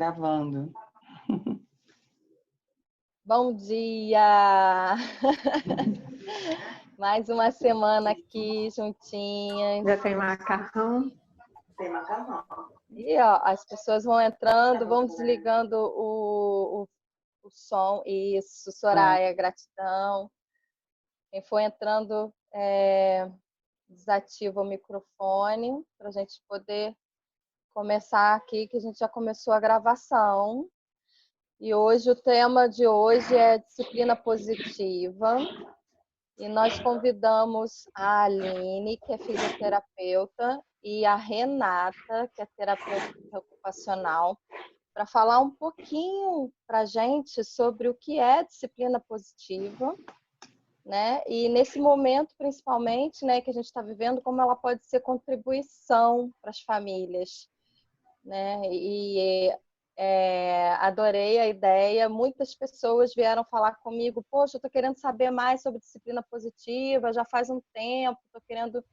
gravando. Bom dia! Mais uma semana aqui juntinhas. Já tem macarrão? Tem macarrão. E ó, as pessoas vão entrando, vão desligando o som. Isso, Soraya, gratidão. Quem for entrando, desativa o microfone para a gente poder começar aqui, que a gente já começou a gravação. E hoje o tema de hoje é disciplina positiva. E nós convidamos a Aline, que é fisioterapeuta, e a Renata, que é terapeuta ocupacional, para falar um pouquinho para a gente sobre o que é disciplina positiva, né? E nesse momento, principalmente, né, que a gente está vivendo, como ela pode ser contribuição para as famílias, né? E adorei a ideia. Muitas pessoas vieram falar comigo: poxa, eu estou querendo saber mais sobre disciplina positiva, já faz um tempo, estou querendo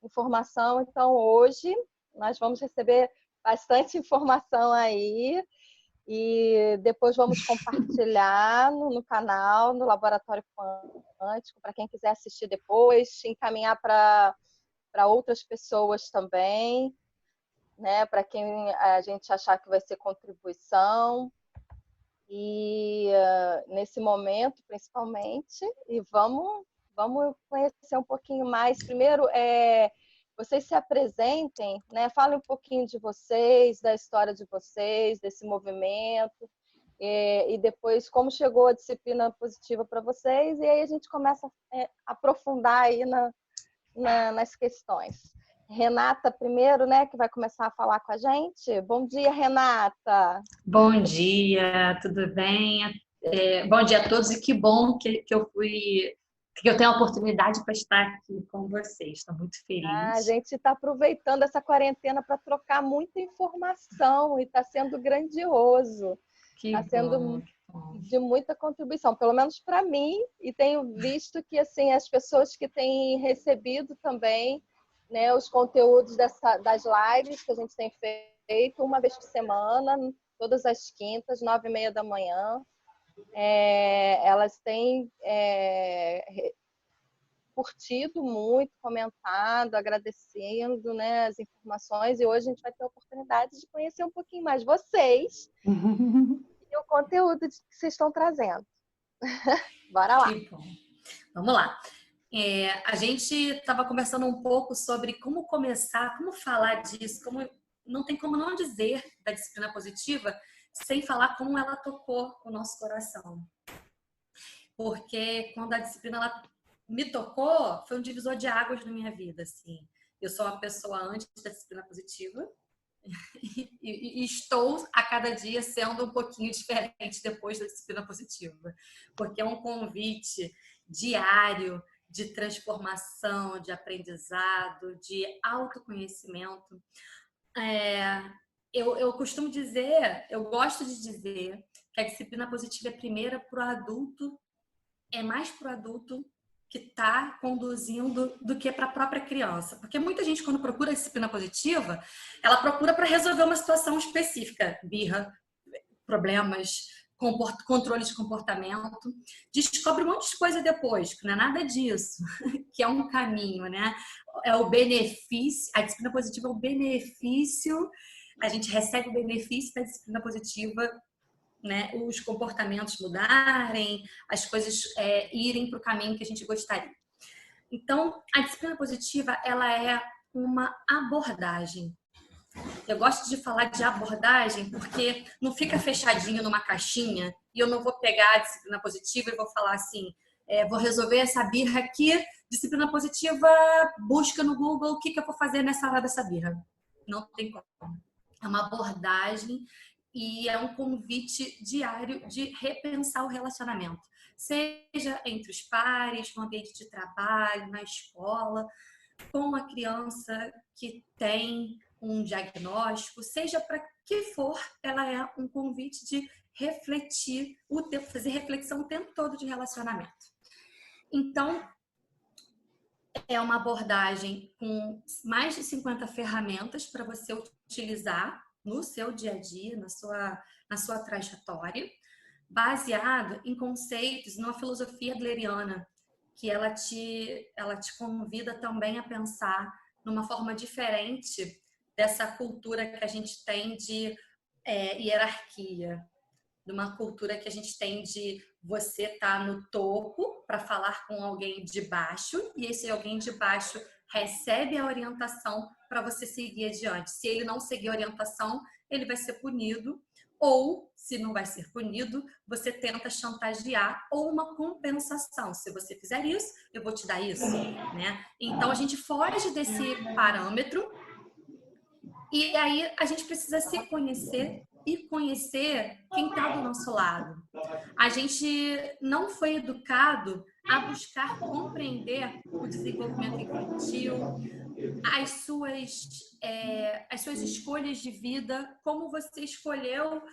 informação. Então, hoje, nós vamos receber bastante informação aí e depois vamos compartilhar no canal, no Laboratório Quântico, para quem quiser assistir depois, encaminhar para outras pessoas também, né, para quem a gente achar que vai ser contribuição. E nesse momento, principalmente, e vamos conhecer um pouquinho mais. Primeiro, vocês se apresentem, né? Falem um pouquinho de vocês, da história de vocês, desse movimento, e depois como chegou a disciplina positiva para vocês, e aí a gente começa a aprofundar aí nas questões. Renata primeiro, né, que vai começar a falar com a gente. Bom dia, Renata. Bom dia, tudo bem? Bom dia a todos e que bom que eu tenho a oportunidade para estar aqui com vocês. Estou muito feliz. A gente está aproveitando essa quarentena para trocar muita informação e está sendo grandioso. Está sendo de muita contribuição, pelo menos para mim, e tenho visto que assim as pessoas que têm recebido também, né, os conteúdos das lives que a gente tem feito uma vez por semana, todas as quintas, 9h30 da manhã. Elas têm curtido muito, comentado, agradecendo, né, as informações. E hoje a gente vai ter a oportunidade de conhecer um pouquinho mais vocês e o conteúdo que vocês estão trazendo. Bora lá. Que bom. Vamos lá. A gente estava conversando um pouco sobre como começar, como falar disso, não tem como não dizer da disciplina positiva sem falar como ela tocou o nosso coração. Porque quando a disciplina ela me tocou, foi um divisor de águas na minha vida. Assim. Eu sou uma pessoa antes da disciplina positiva e estou a cada dia sendo um pouquinho diferente depois da disciplina positiva. Porque é um convite diário de transformação, de aprendizado, de autoconhecimento. Eu costumo dizer, eu gosto de dizer que a disciplina positiva é primeira para o adulto, é mais para o adulto que está conduzindo do que para a própria criança. Porque muita gente, quando procura a disciplina positiva, ela procura para resolver uma situação específica, birra, problemas, controle de comportamento, descobre um monte de coisa depois, que não é nada disso, que é um caminho, né? É o benefício, a disciplina positiva é o benefício, a gente recebe o benefício da disciplina positiva, né? Os comportamentos mudarem, as coisas irem para o caminho que a gente gostaria. Então, a disciplina positiva, ela é uma abordagem. Eu gosto de falar de abordagem porque não fica fechadinho numa caixinha e eu não vou pegar a disciplina positiva e vou falar assim, vou resolver essa birra aqui, disciplina positiva, busca no Google o que eu vou fazer nessa hora dessa birra. Não tem como. É uma abordagem e é um convite diário de repensar o relacionamento. Seja entre os pares, no ambiente de trabalho, na escola, com a criança que tem um diagnóstico, seja para que for, ela é um convite de refletir, fazer reflexão o tempo todo de relacionamento. Então, é uma abordagem com mais de 50 ferramentas para você utilizar no seu dia a dia, na sua trajetória, baseado em conceitos, numa filosofia adleriana, que ela te convida também a pensar numa forma diferente dessa cultura que a gente tem de hierarquia, de uma cultura que a gente tem de você estar no topo para falar com alguém de baixo e esse alguém de baixo recebe a orientação para você seguir adiante. Se ele não seguir a orientação, ele vai ser punido, ou, se não vai ser punido, você tenta chantagear ou uma compensação. Se você fizer isso, eu vou te dar isso, né? Então, a gente foge desse parâmetro e aí a gente precisa se conhecer e conhecer quem está do nosso lado. A gente não foi educado a buscar compreender o desenvolvimento infantil, as suas escolhas de vida, como você escolheu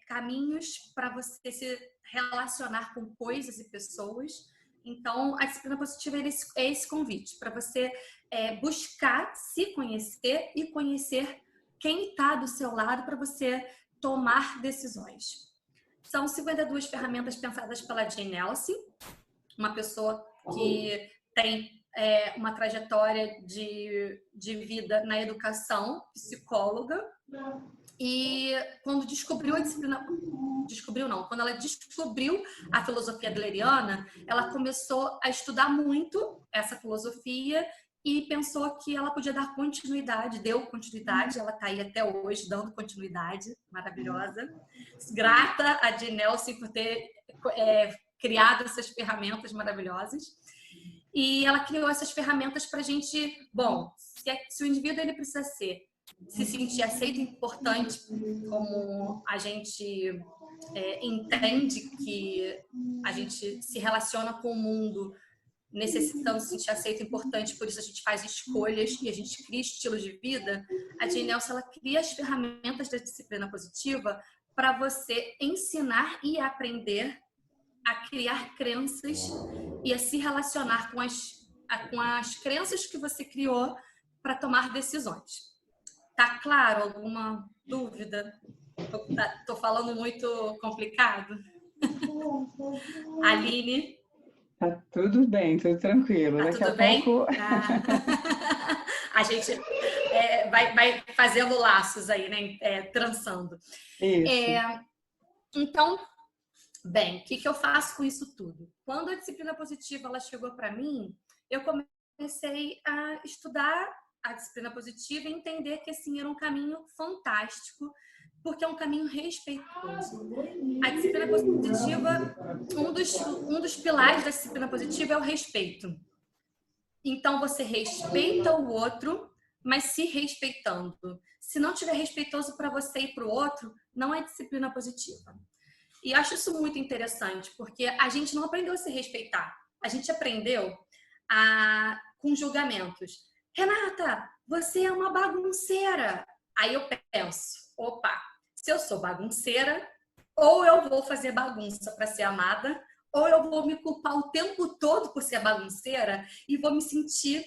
caminhos para você se relacionar com coisas e pessoas. Então, a disciplina positiva é esse convite para você buscar se conhecer e conhecer quem está do seu lado para você tomar decisões. São 52 ferramentas pensadas pela Jane Elsie, uma pessoa que tem uma trajetória de vida na educação, psicóloga, e quando descobriu a disciplina, quando ela descobriu a filosofia adleriana, ela começou a estudar muito essa filosofia e pensou que ela podia dar continuidade, deu continuidade, ela está aí até hoje dando continuidade, maravilhosa. Grata a Jane Elsie por ter criado essas ferramentas maravilhosas. E ela criou essas ferramentas para a gente, se o indivíduo ele precisa se sentir aceito e importante, como a gente entende que a gente se relaciona com o mundo necessitando se sentir aceito e importante, por isso a gente faz escolhas e a gente cria estilos de vida. A Jane Elsie, ela cria as ferramentas da disciplina positiva para você ensinar e aprender a criar crenças e a se relacionar com as crenças que você criou para tomar decisões. Tá claro? Alguma dúvida? Tô falando muito complicado? Aline? Tá tudo bem, tudo tranquilo. Tá Daqui tudo a bem? pouco. A gente vai fazendo laços aí, né? Trançando. Isso. Então, bem, o que eu faço com isso tudo? Quando a disciplina positiva ela chegou para mim, eu comecei a estudar a disciplina positiva e entender que assim era um caminho fantástico, porque é um caminho respeitoso. A disciplina positiva, um dos pilares da disciplina positiva é o respeito. Então você respeita o outro, mas se respeitando. Se não tiver respeitoso para você e para o outro, não é disciplina positiva. E acho isso muito interessante, porque a gente não aprendeu a se respeitar. A gente aprendeu com julgamentos. Renata, você é uma bagunceira. Aí eu penso, opa, se eu sou bagunceira, ou eu vou fazer bagunça para ser amada, ou eu vou me culpar o tempo todo por ser bagunceira e vou me sentir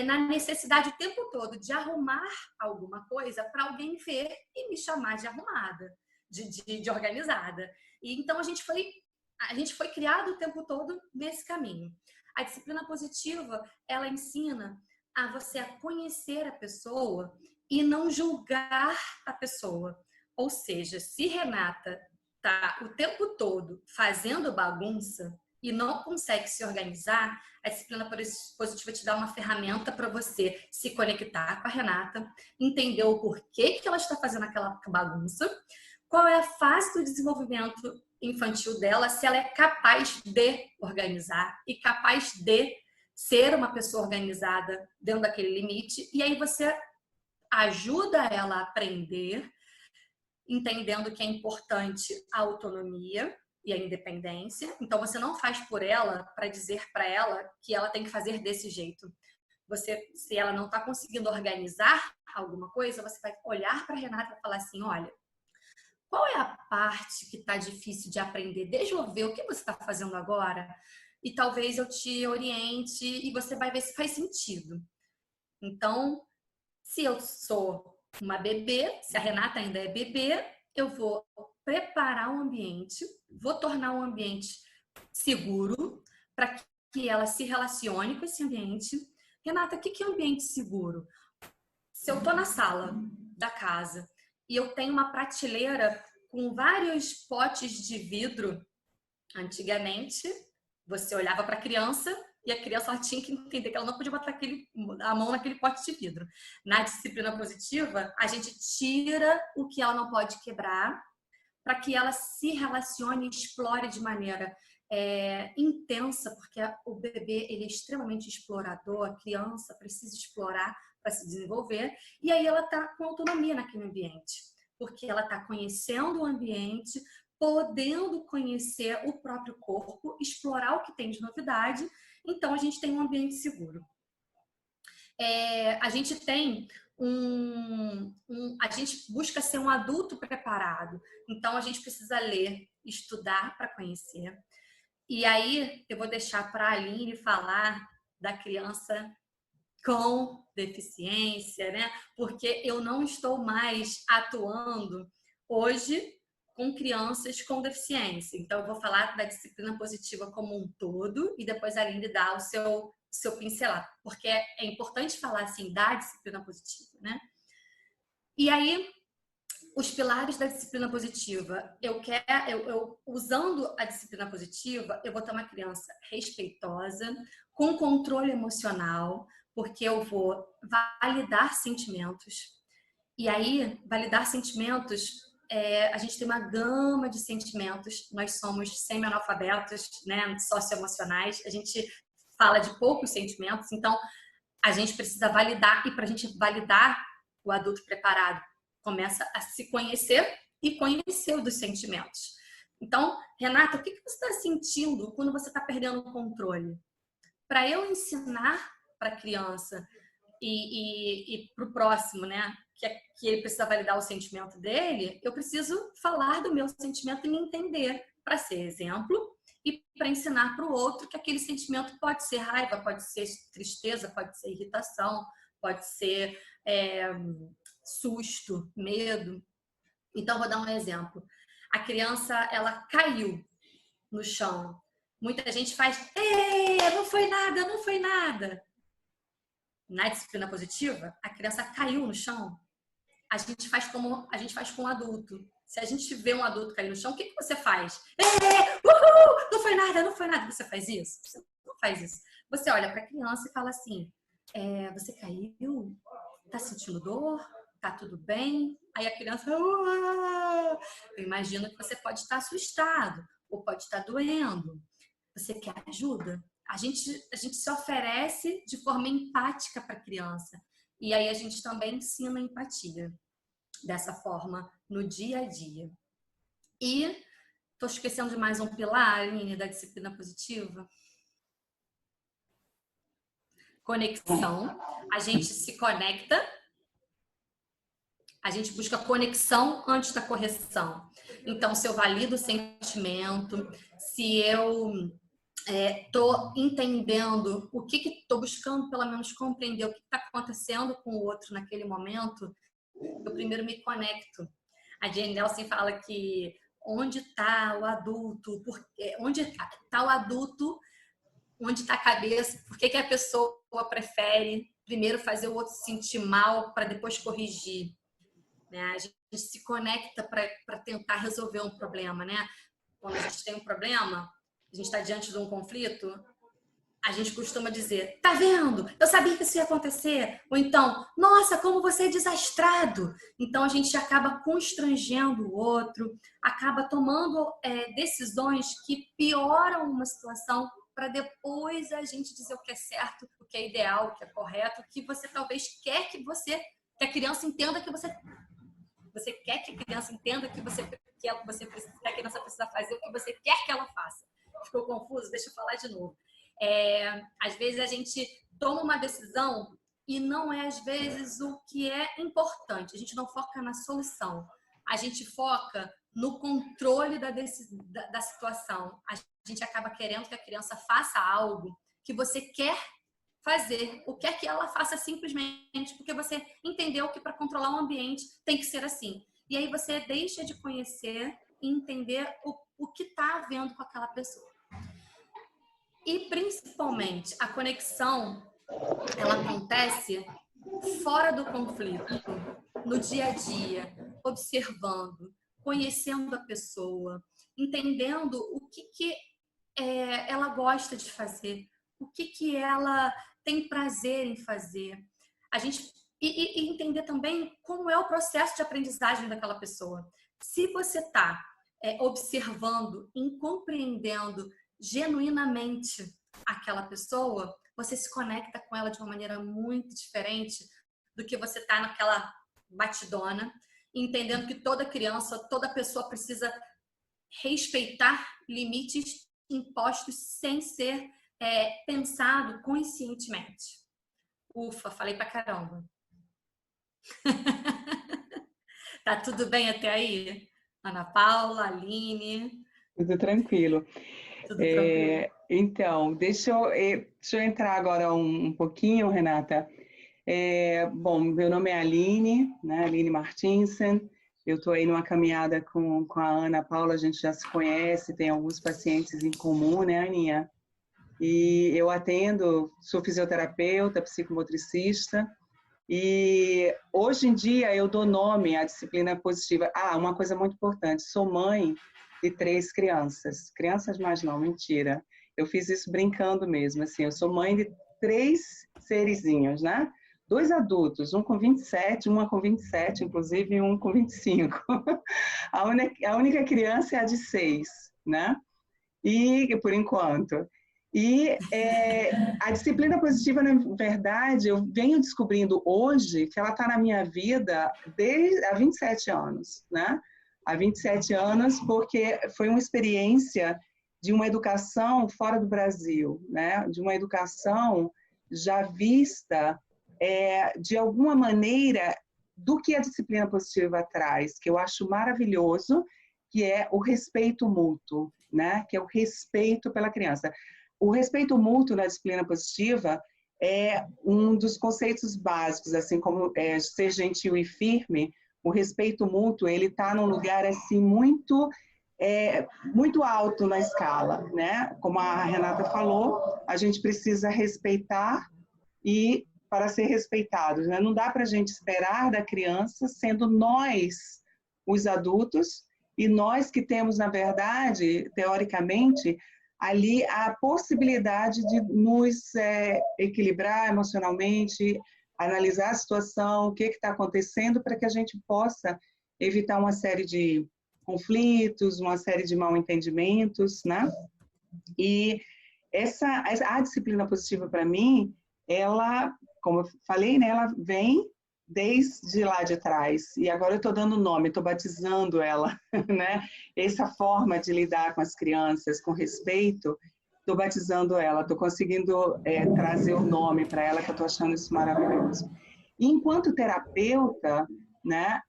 na necessidade o tempo todo de arrumar alguma coisa para alguém ver e me chamar de arrumada, de organizada. E então a gente foi criado o tempo todo nesse caminho. A disciplina positiva, ela ensina a você a conhecer a pessoa e não julgar a pessoa. Ou seja, se Renata tá o tempo todo fazendo bagunça e não consegue se organizar, a disciplina positiva te dá uma ferramenta para você se conectar com a Renata, entender o porquê que ela está fazendo aquela bagunça, qual é a fase do desenvolvimento infantil dela, se ela é capaz de organizar e capaz de ser uma pessoa organizada dentro daquele limite. E aí você ajuda ela a aprender, entendendo que é importante a autonomia e a independência. Então você não faz por ela para dizer para ela que ela tem que fazer desse jeito. Se ela não está conseguindo organizar alguma coisa, você vai olhar para a Renata e falar assim, olha, qual é a parte que está difícil de aprender? Deixa eu ver o que você está fazendo agora e talvez eu te oriente e você vai ver se faz sentido. Então, se eu sou uma bebê, se a Renata ainda é bebê, eu vou preparar o ambiente, vou tornar o ambiente seguro para que ela se relacione com esse ambiente. Renata, o que é ambiente seguro? Se eu estou na sala da casa e eu tenho uma prateleira com vários potes de vidro, antigamente você olhava para a criança e a criança ela tinha que entender que ela não podia botar a mão naquele pote de vidro. Na disciplina positiva, a gente tira o que ela não pode quebrar para que ela se relacione e explore de maneira intensa, porque o bebê ele é extremamente explorador, a criança precisa explorar para se desenvolver, e aí ela está com autonomia naquele ambiente, porque ela está conhecendo o ambiente, podendo conhecer o próprio corpo, explorar o que tem de novidade, então a gente tem um ambiente seguro. A gente tem a gente busca ser um adulto preparado, então a gente precisa ler, estudar para conhecer. E aí eu vou deixar para a Aline falar da criança com deficiência, né? Porque eu não estou mais atuando hoje com crianças com deficiência. Então eu vou falar da disciplina positiva como um todo e depois a Aline dá o seu pincelar, porque é importante falar assim da disciplina positiva, né? E aí, os pilares da disciplina positiva, usando a disciplina positiva, eu vou ter uma criança respeitosa, com controle emocional, porque eu vou validar sentimentos. E aí, validar sentimentos, a gente tem uma gama de sentimentos, nós somos semi-analfabetos, né, socioemocionais, a gente fala de poucos sentimentos, então a gente precisa validar, e para a gente validar o adulto preparado, começa a se conhecer e conhecer dos sentimentos. Então, Renata, o que você está sentindo quando você está perdendo o controle? Para eu ensinar para a criança e para o próximo, né, que ele precisa validar o sentimento dele, eu preciso falar do meu sentimento e me entender para ser exemplo e para ensinar para o outro que aquele sentimento pode ser raiva, pode ser tristeza, pode ser irritação, pode ser susto, medo. Então, vou dar um exemplo. A criança, ela caiu no chão. Muita gente faz, não foi nada, não foi nada. Na disciplina positiva, a criança caiu no chão. A gente faz como a gente faz com um adulto. Se a gente vê um adulto cair no chão, o que você faz? Uhul, não foi nada, não foi nada. Você faz isso? Você não faz isso. Você olha para a criança e fala assim, você caiu? Tá sentindo dor? Tá tudo bem? Aí a criança, eu imagino que você pode estar assustado ou pode estar doendo. Você quer ajuda? A gente se oferece de forma empática para a criança. E aí a gente também ensina empatia dessa forma no dia a dia. E estou esquecendo de mais um pilar, Aline, da disciplina positiva. Conexão. A gente se conecta. A gente busca conexão antes da correção. Então, se eu valido o sentimento, se eu estou entendendo o que estou buscando, pelo menos compreender o que está acontecendo com o outro naquele momento, eu primeiro me conecto. A Jane Nelson fala que onde está o adulto, onde está o adulto, onde está a cabeça, por que a pessoa prefere primeiro fazer o outro se sentir mal para depois corrigir. Né? A gente se conecta para tentar resolver um problema, né? Quando a gente tem um problema, a gente está diante de um conflito, a gente costuma dizer, tá vendo? Eu sabia que isso ia acontecer. Ou então, nossa, como você é desastrado. Então a gente acaba constrangendo o outro, acaba tomando decisões que pioram uma situação para depois a gente dizer o que é certo, o que é ideal, o que é correto, o que você talvez quer que a criança entenda que você quer que a criança entenda que a criança precisa fazer o que você quer que ela faça. Ficou confuso? Deixa eu falar de novo. Às vezes a gente toma uma decisão e não é às vezes o que é importante. A gente não foca na solução. A gente foca no controle da situação. A gente acaba querendo que a criança faça algo que você quer fazer, o que é que ela faça simplesmente porque você entendeu que para controlar o ambiente tem que ser assim. E aí você deixa de conhecer e entender o que está havendo com aquela pessoa. E principalmente a conexão, ela acontece fora do conflito, no dia a dia, observando, conhecendo a pessoa, entendendo o que ela gosta de fazer, o que ela tem prazer em fazer. A gente e entender também como é o processo de aprendizagem daquela pessoa. Se você está observando e compreendendo genuinamente aquela pessoa, você se conecta com ela de uma maneira muito diferente do que você tá naquela batidona, entendendo que toda criança, toda pessoa precisa respeitar limites impostos sem ser pensado conscientemente. Ufa, falei pra caramba. Tá tudo bem até aí? Ana Paula, Aline? Tudo tranquilo. Tudo tranquilo? Então, deixa eu entrar agora um pouquinho, Renata. Bom, meu nome é Aline, né? Aline Martinsen. Eu estou aí numa caminhada com a Ana Paula, a gente já se conhece, tem alguns pacientes em comum, né, Aninha? E eu atendo, sou fisioterapeuta, psicomotricista, e hoje em dia eu dou nome à disciplina positiva. Ah, uma coisa muito importante, sou mãe de 3 crianças. Crianças mais não, mentira. Eu fiz isso brincando mesmo, assim, eu sou mãe de 3 serizinhos, né? 2 adultos, um com 27, uma com 27, inclusive, e um com 25. A única criança é a de 6, né? E, por enquanto. E a disciplina positiva, na verdade, eu venho descobrindo hoje que ela está na minha vida há 27 anos, né? Há 27 anos, porque foi uma experiência de uma educação fora do Brasil, né? De uma educação já vista, de alguma maneira, do que a disciplina positiva traz, que eu acho maravilhoso, que é o respeito mútuo, né? Que é o respeito pela criança. O respeito mútuo na disciplina positiva é um dos conceitos básicos, assim como ser gentil e firme. O respeito mútuo, ele está num lugar assim muito muito alto na escala, né? Como a Renata falou, a gente precisa respeitar e para ser respeitados, né? Não dá para a gente esperar da criança, sendo nós os adultos e nós que temos, na verdade, teoricamente, ali a possibilidade de nos equilibrar emocionalmente, analisar a situação, o que está acontecendo, para que a gente possa evitar uma série de conflitos, uma série de mal-entendimentos, né? E a disciplina positiva, para mim, ela, como eu falei, né, ela vem desde lá de trás. E agora eu estou dando nome, estou batizando ela, né? Essa forma de lidar com as crianças, com respeito, estou batizando ela, estou conseguindo trazer o nome para ela, que eu estou achando isso maravilhoso. E enquanto terapeuta, né,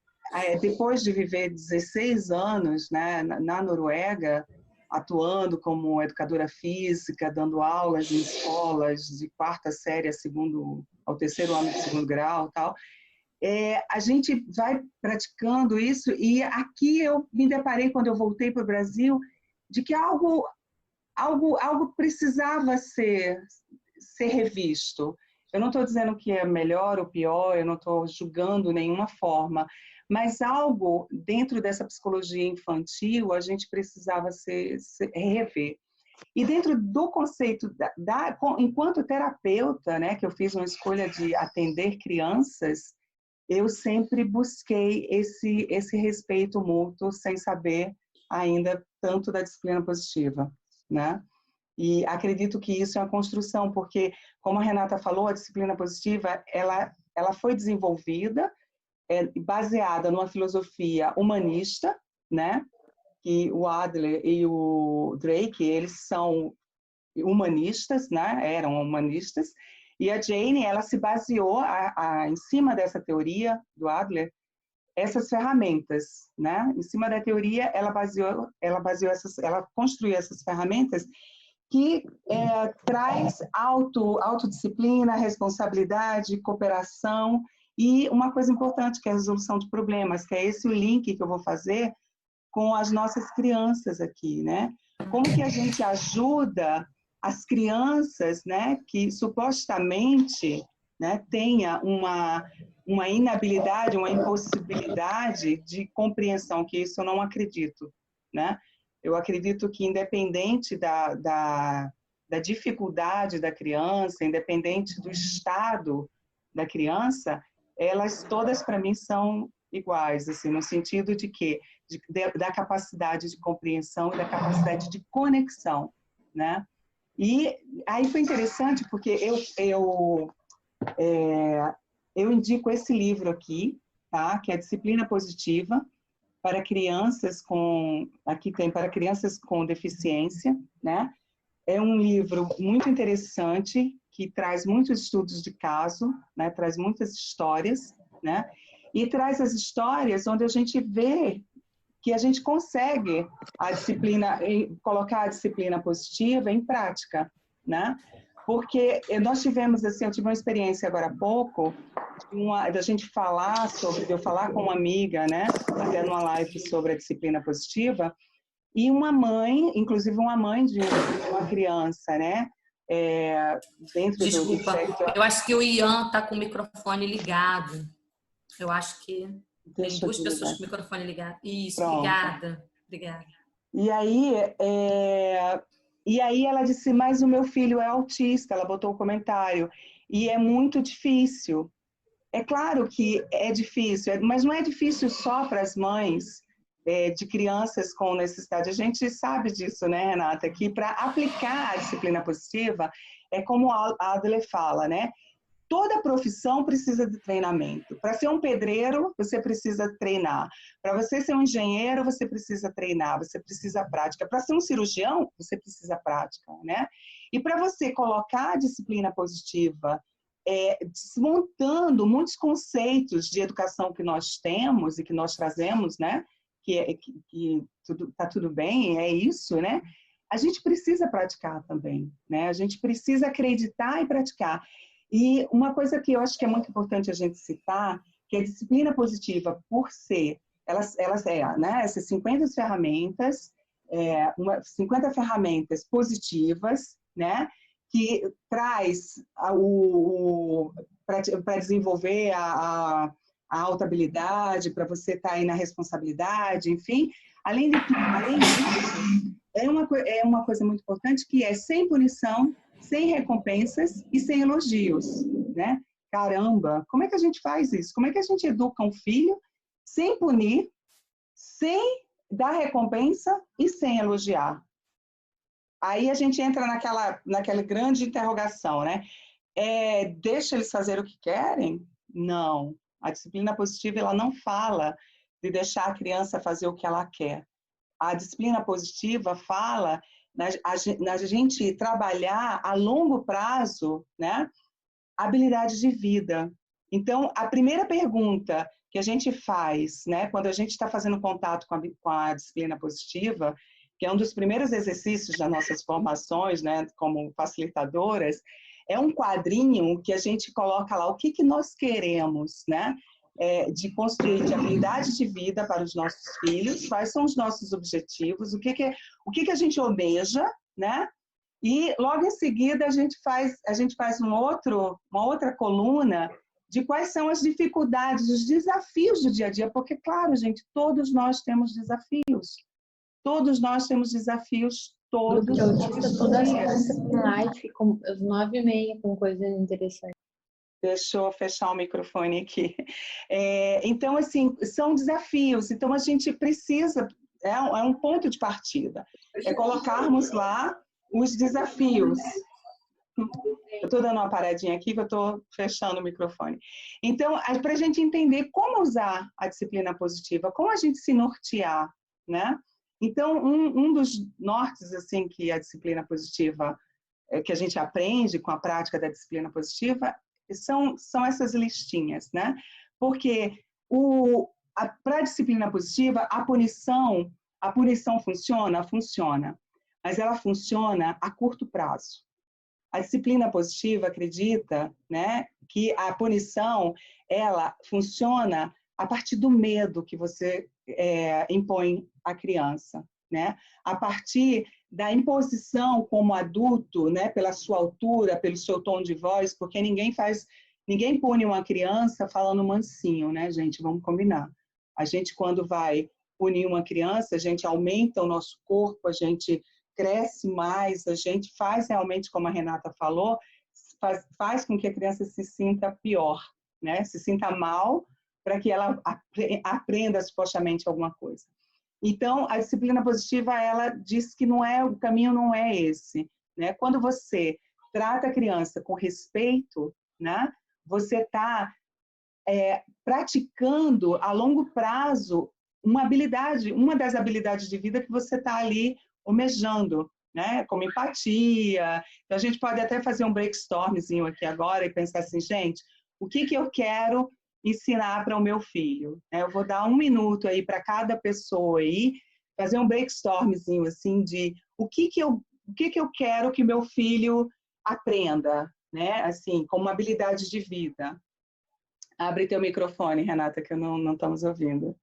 depois de viver 16 anos, né, na Noruega, atuando como educadora física, dando aulas em escolas de 4ª série ao 3º ano de 2º grau, tal. A gente vai praticando isso e aqui eu me deparei, quando eu voltei para o Brasil, de que algo precisava ser revisto. Eu não estou dizendo que é melhor ou pior, eu não estou julgando nenhuma forma, mas algo dentro dessa psicologia infantil a gente precisava rever. E dentro do conceito, enquanto terapeuta, né, que eu fiz uma escolha de atender crianças, eu sempre busquei esse respeito mútuo, sem saber ainda tanto da disciplina positiva, né? E acredito que isso é uma construção, porque, como a Renata falou, a disciplina positiva, ela foi desenvolvida baseada numa filosofia humanista, né? Que o Adler e o Drake, eles são humanistas, né? Eram humanistas, e a Jane, ela se baseou em cima dessa teoria do Adler, essas ferramentas, né? Em cima da teoria, ela construiu essas ferramentas que traz autodisciplina, responsabilidade, cooperação e uma coisa importante, que é a resolução de problemas, que é esse o link que eu vou fazer com as nossas crianças aqui, né? Como que a gente ajuda as crianças, né, que supostamente, né, tenha uma inabilidade, uma impossibilidade de compreensão, que isso eu não acredito, né? Eu acredito que independente da dificuldade da criança, independente do estado da criança, elas todas para mim são iguais, assim, no sentido de que da capacidade de compreensão e da capacidade de conexão, né? E aí foi interessante porque eu indico esse livro aqui, tá? Que é Disciplina Positiva para crianças com, aqui tem para crianças com deficiência, né? É um livro muito interessante que traz muitos estudos de caso, né? Traz muitas histórias, né? E traz as histórias onde a gente vê que a gente consegue a disciplina, colocar a disciplina positiva em prática, né? Porque nós tivemos, assim, eu tive uma experiência agora há pouco, da gente falar sobre, de eu falar com uma amiga, né? Até numa live sobre a disciplina positiva, e uma mãe, inclusive uma mãe de uma criança, né? Dentro Desculpa, do eu acho que o Ian está com o microfone ligado. Eu acho que tem duas pessoas com o microfone ligado. Isso, pronto. Obrigada. E aí ela disse, mas o meu filho é autista, ela botou um comentário, e é muito difícil. É claro que é difícil, mas não é difícil só para as mães de crianças com necessidade. A gente sabe disso, né, Renata? Que para aplicar a disciplina positiva, é como a Adler fala, né? Toda profissão precisa de treinamento. Para ser um pedreiro, você precisa treinar. Para você ser um engenheiro, você precisa treinar, você precisa prática. Para ser um cirurgião, você precisa prática, né? E para você colocar a disciplina positiva, desmontando muitos conceitos de educação que nós temos e que nós trazemos, né? Que tá tudo bem, é isso, né? A gente precisa praticar também, né? A gente precisa acreditar e praticar. E uma coisa que eu acho que é muito importante a gente citar, que a disciplina positiva, por ser, elas né, essas 50 ferramentas, 50 ferramentas positivas, né, que traz para desenvolver a alta habilidade, para você estar aí na responsabilidade, enfim. Além disso, é uma coisa muito importante que é sem punição, sem recompensas e sem elogios, né? Caramba, como é que a gente faz isso? Como é que a gente educa um filho sem punir, sem dar recompensa e sem elogiar? Aí a gente entra naquela grande interrogação, né? Deixa eles fazer o que querem? Não. A disciplina positiva, ela não fala de deixar a criança fazer o que ela quer. A disciplina positiva fala na gente trabalhar a longo prazo, né, habilidade de vida. Então, a primeira pergunta que a gente faz, né, quando a gente está fazendo contato com a disciplina positiva, que é um dos primeiros exercícios das nossas formações, né, como facilitadoras, é um quadrinho que a gente coloca lá o que nós queremos, né, de construir de habilidade de vida para os nossos filhos, quais são os nossos objetivos, o que a gente almeja, né? E logo em seguida a gente faz uma outra coluna de quais são as dificuldades, os desafios do dia a dia, porque, claro, gente, todos nós temos desafios. Todos nós temos desafios todos os toda dias. Com live, ficam às 9h30 com coisas interessantes. Deixa eu fechar o microfone aqui. Então, assim, são desafios. Então, a gente precisa, é um ponto de partida. É colocarmos lá os desafios. Eu estou dando uma paradinha aqui que eu estou fechando o microfone. Então, para a gente entender como usar a disciplina positiva, como a gente se nortear, né? Então, um dos nortes, assim, que a disciplina positiva, que a gente aprende com a prática da disciplina positiva, são essas listinhas, né? Porque para a disciplina positiva, a punição funciona? Funciona. mas ela funciona a curto prazo. A disciplina positiva acredita, né, que a punição ela funciona a partir do medo que você impõe à criança, né? A partir da imposição como adulto, né, pela sua altura, pelo seu tom de voz, porque ninguém pune uma criança falando mansinho, né, gente? Vamos combinar. A gente, quando vai punir uma criança, a gente aumenta o nosso corpo, a gente cresce mais, a gente faz realmente, como a Renata falou, faz com que a criança se sinta pior, né? Se sinta mal, para que ela aprenda supostamente alguma coisa. Então, a disciplina positiva, ela diz que o caminho não é esse, né? Quando você trata a criança com respeito, né? Você está praticando a longo prazo uma das habilidades de vida que você está ali almejando, né? Como empatia. Então, a gente pode até fazer um brainstormzinho aqui agora e pensar assim, gente, o que eu quero ensinar para o meu filho? Eu vou dar 1 minuto aí para cada pessoa aí, fazer um brainstormzinho assim de o que eu quero que meu filho aprenda, né? Assim, como uma habilidade de vida. Abre teu microfone, Renata, que não estamos ouvindo.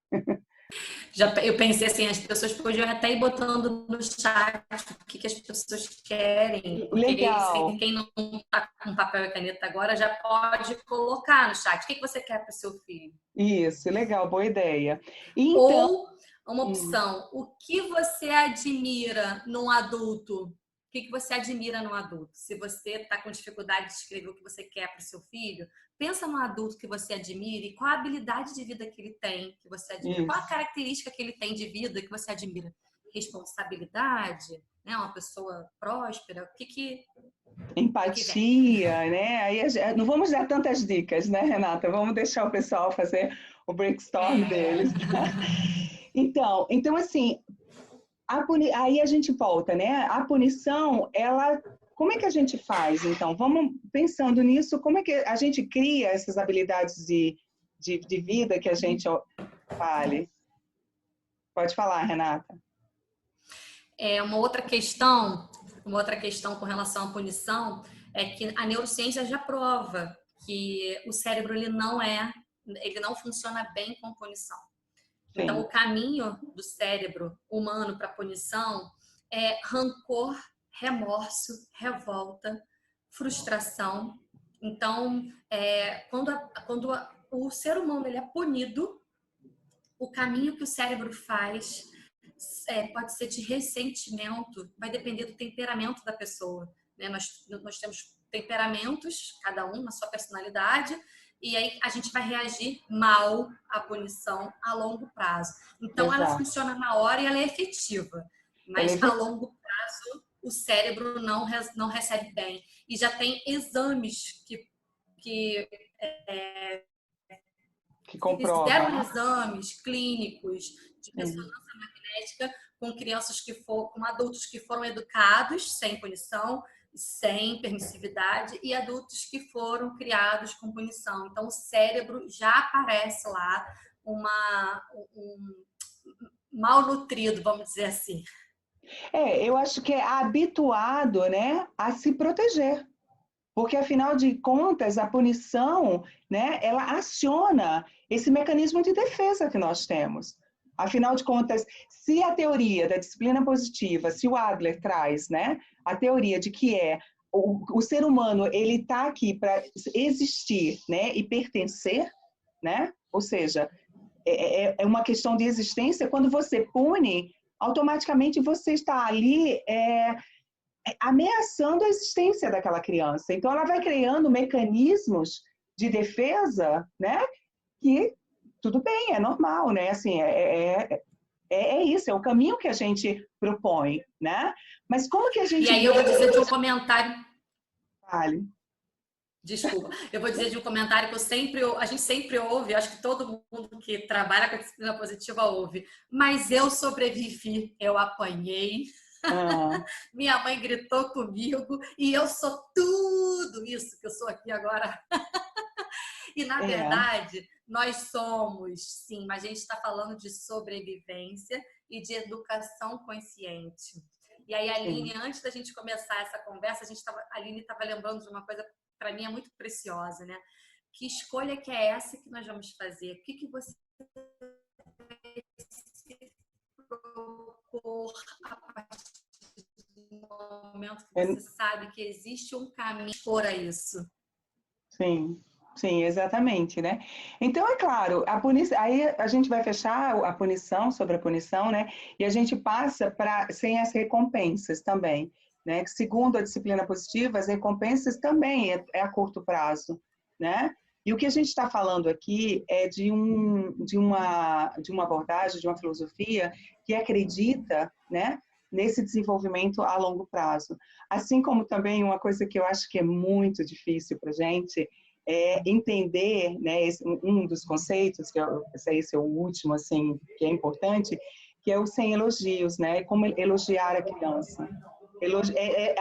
Eu pensei assim, as pessoas podiam até ir botando no chat o que as pessoas querem, porque Legal. quem não está com papel e caneta agora já pode colocar no chat. O que você quer para o seu filho? Isso, legal, boa ideia. Então, ou uma opção, o que você admira num adulto? O que você admira num adulto? Se você está com dificuldade de escrever o que você quer para o seu filho, pensa num adulto que você admira e qual a habilidade de vida que ele tem, que você admira. isso. Qual a característica que ele tem de vida que você admira? Responsabilidade, né? Uma pessoa próspera? Empatia, né? Aí não vamos dar tantas dicas, né, Renata? Vamos deixar o pessoal fazer o brainstorm deles. Então assim, aí a gente volta, né? A punição, como é que a gente faz? Então, vamos pensando nisso, como é que a gente cria essas habilidades de vida que a gente fale? Pode falar, Renata. Uma outra questão com relação à punição é que a neurociência já prova que o cérebro ele não funciona bem com punição. Sim. Então, o caminho do cérebro humano para a punição é rancor, remorso, revolta, frustração. Então, quando o ser humano ele é punido, o caminho que o cérebro faz pode ser de ressentimento, vai depender do temperamento da pessoa, né? Nós temos temperamentos, cada um na sua personalidade, e aí a gente vai reagir mal à punição a longo prazo. Então, Exato. ela funciona na hora e ela é efetiva, mas a longo prazo o cérebro não recebe bem. E já tem exames que fizeram exames clínicos de ressonância magnética com adultos que foram educados sem punição, sem permissividade, e adultos que foram criados com punição. Então, o cérebro já aparece lá um mal nutrido, vamos dizer assim. Eu acho que é habituado, né, a se proteger. Porque, afinal de contas, a punição, né, ela aciona esse mecanismo de defesa que nós temos. Afinal de contas, se a teoria da disciplina positiva, se o Adler traz, né, a teoria de que o ser humano ele está aqui para existir, né, e pertencer, né, ou seja, é uma questão de existência. Quando você pune, automaticamente você está ali ameaçando a existência daquela criança. Então, ela vai criando mecanismos de defesa, né? Que tudo bem, é normal, né? Assim, isso, é o caminho que a gente propõe, né? Mas como que a gente... E aí eu vou dizer de um comentário... Vale. Desculpa, eu vou dizer de um comentário que a gente sempre ouve, acho que todo mundo que trabalha com a disciplina positiva ouve, mas eu sobrevivi, eu apanhei, minha mãe gritou comigo e eu sou tudo isso que eu sou aqui agora. E, na verdade, nós somos, sim, mas a gente está falando de sobrevivência e de educação consciente. E aí, a Aline, antes da gente começar essa conversa, a Aline estava lembrando de uma coisa, para mim, é muito preciosa, né? Que escolha que é essa que nós vamos fazer? O que você se propor a partir do momento que você sabe que existe um caminho por isso? Sim. Sim, exatamente, né? Então, é claro, a punição, aí a gente vai fechar a punição sobre a punição, né? E a gente passa para sem as recompensas também, né? Que segundo a disciplina positiva, as recompensas também é a curto prazo, né? E o que a gente está falando aqui é de uma abordagem, de uma filosofia que acredita, né? Nesse desenvolvimento a longo prazo. Assim como também uma coisa que eu acho que é muito difícil para a gente entender, né, um dos conceitos, que esse é o último, assim, que é importante, que é o sem elogios, né, como elogiar a criança.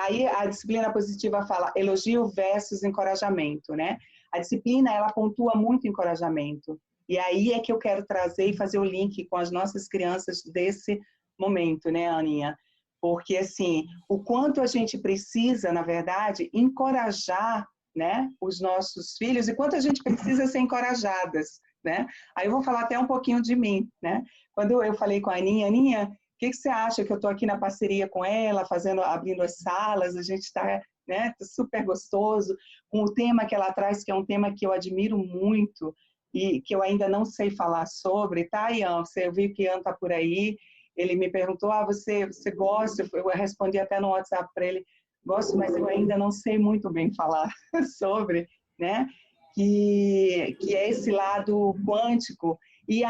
Aí a disciplina positiva fala elogio versus encorajamento, né? A disciplina, ela pontua muito encorajamento. E aí é que eu quero trazer e fazer o link com as nossas crianças desse momento, né, Aninha? Porque, assim, o quanto a gente precisa, na verdade, encorajar, né, os nossos filhos e quanto a gente precisa ser encorajadas, né? Aí eu vou falar até um pouquinho de mim, né? Quando eu falei com a Aninha, o que você acha que eu estou aqui na parceria com ela, abrindo as salas, a gente está, né, super gostoso, com o tema que ela traz, que é um tema que eu admiro muito e que eu ainda não sei falar sobre, tá, Ian? Eu vi que Ian está por aí, ele me perguntou, você gosta? Eu respondi até no WhatsApp para ele, gosto, mas eu ainda não sei muito bem falar sobre, né? Que é esse lado quântico. E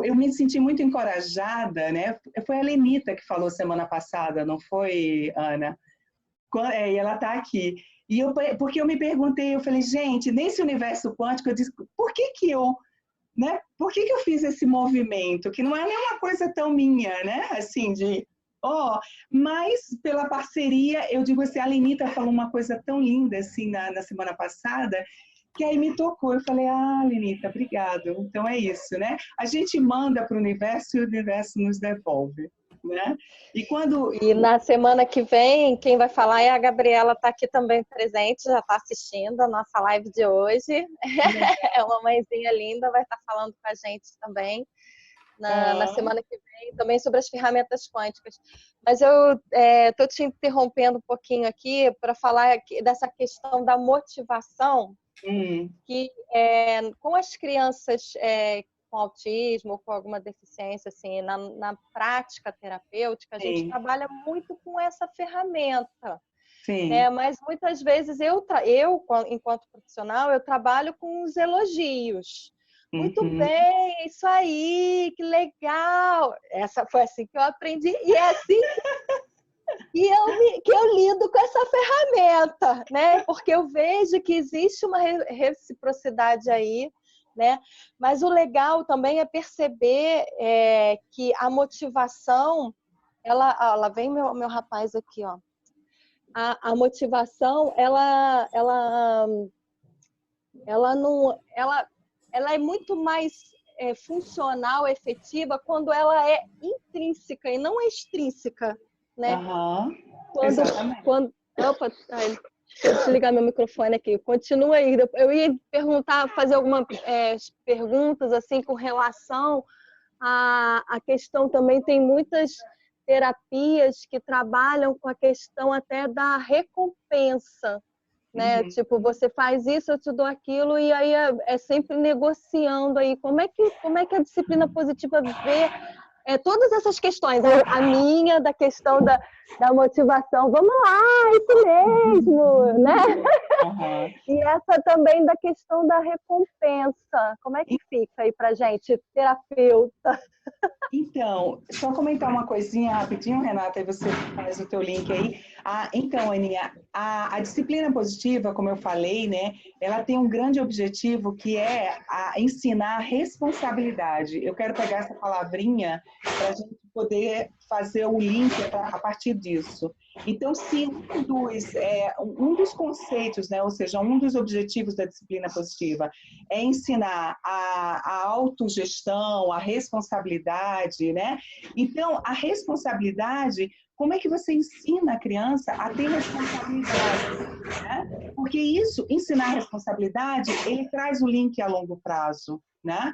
eu me senti muito encorajada, né? Foi a Lenita que falou semana passada, não foi, Ana? E ela está aqui. Porque eu me perguntei, eu falei, gente, nesse universo quântico, eu disse, por que eu, né? Por que eu fiz esse movimento? Que não é nenhuma coisa tão minha, né? Assim, mas pela parceria, eu digo assim, a Lenita falou uma coisa tão linda, assim, na semana passada, que aí me tocou. Eu falei, Lenita, obrigado. Então é isso, né? A gente manda para o universo e o universo nos devolve, né? E na semana que vem, quem vai falar é a Gabriela, está aqui também presente, já está assistindo a nossa live de hoje. É uma mãezinha linda, vai estar falando com a gente também na semana que vem, também sobre as ferramentas quânticas. Mas eu estou te interrompendo um pouquinho aqui para falar dessa questão da motivação, que com as crianças com autismo ou com alguma deficiência, assim, na prática terapêutica, a gente trabalha muito com essa ferramenta. Sim. Né? Mas muitas vezes eu, enquanto profissional, eu trabalho com os elogios. Muito bem, isso aí, que legal. Essa foi assim que eu aprendi e é assim que eu lido com essa ferramenta, né? Porque eu vejo que existe uma reciprocidade aí, né? Mas o legal também é perceber que a motivação, ela vem meu rapaz aqui, ó. A motivação, ela é muito mais funcional, efetiva, quando ela é intrínseca e não extrínseca, né? Opa, deixa eu desligar meu microfone aqui. Continua aí. Eu ia fazer algumas perguntas assim com relação à questão também. Tem muitas terapias que trabalham com a questão até da recompensa, né? Tipo, você faz isso, eu te dou aquilo, e aí é sempre negociando aí. Como é que a disciplina positiva vê todas essas questões? A minha, da questão da motivação, vamos lá, isso mesmo, né? E essa também da questão da recompensa. Como é que fica aí pra gente, terapeuta? Então, só comentar uma coisinha rapidinho, Renata, e você faz o teu link aí. Então, Aninha, a disciplina positiva, como eu falei, né, ela tem um grande objetivo que é ensinar responsabilidade. Eu quero pegar essa palavrinha para a gente poder fazer o link a partir disso. Então, se um dos conceitos, né, ou seja, um dos objetivos da disciplina positiva é ensinar a autogestão, a responsabilidade, né? Então, a responsabilidade, como é que você ensina a criança a ter responsabilidade, né? Porque isso, ensinar responsabilidade, ele traz o link a longo prazo, né?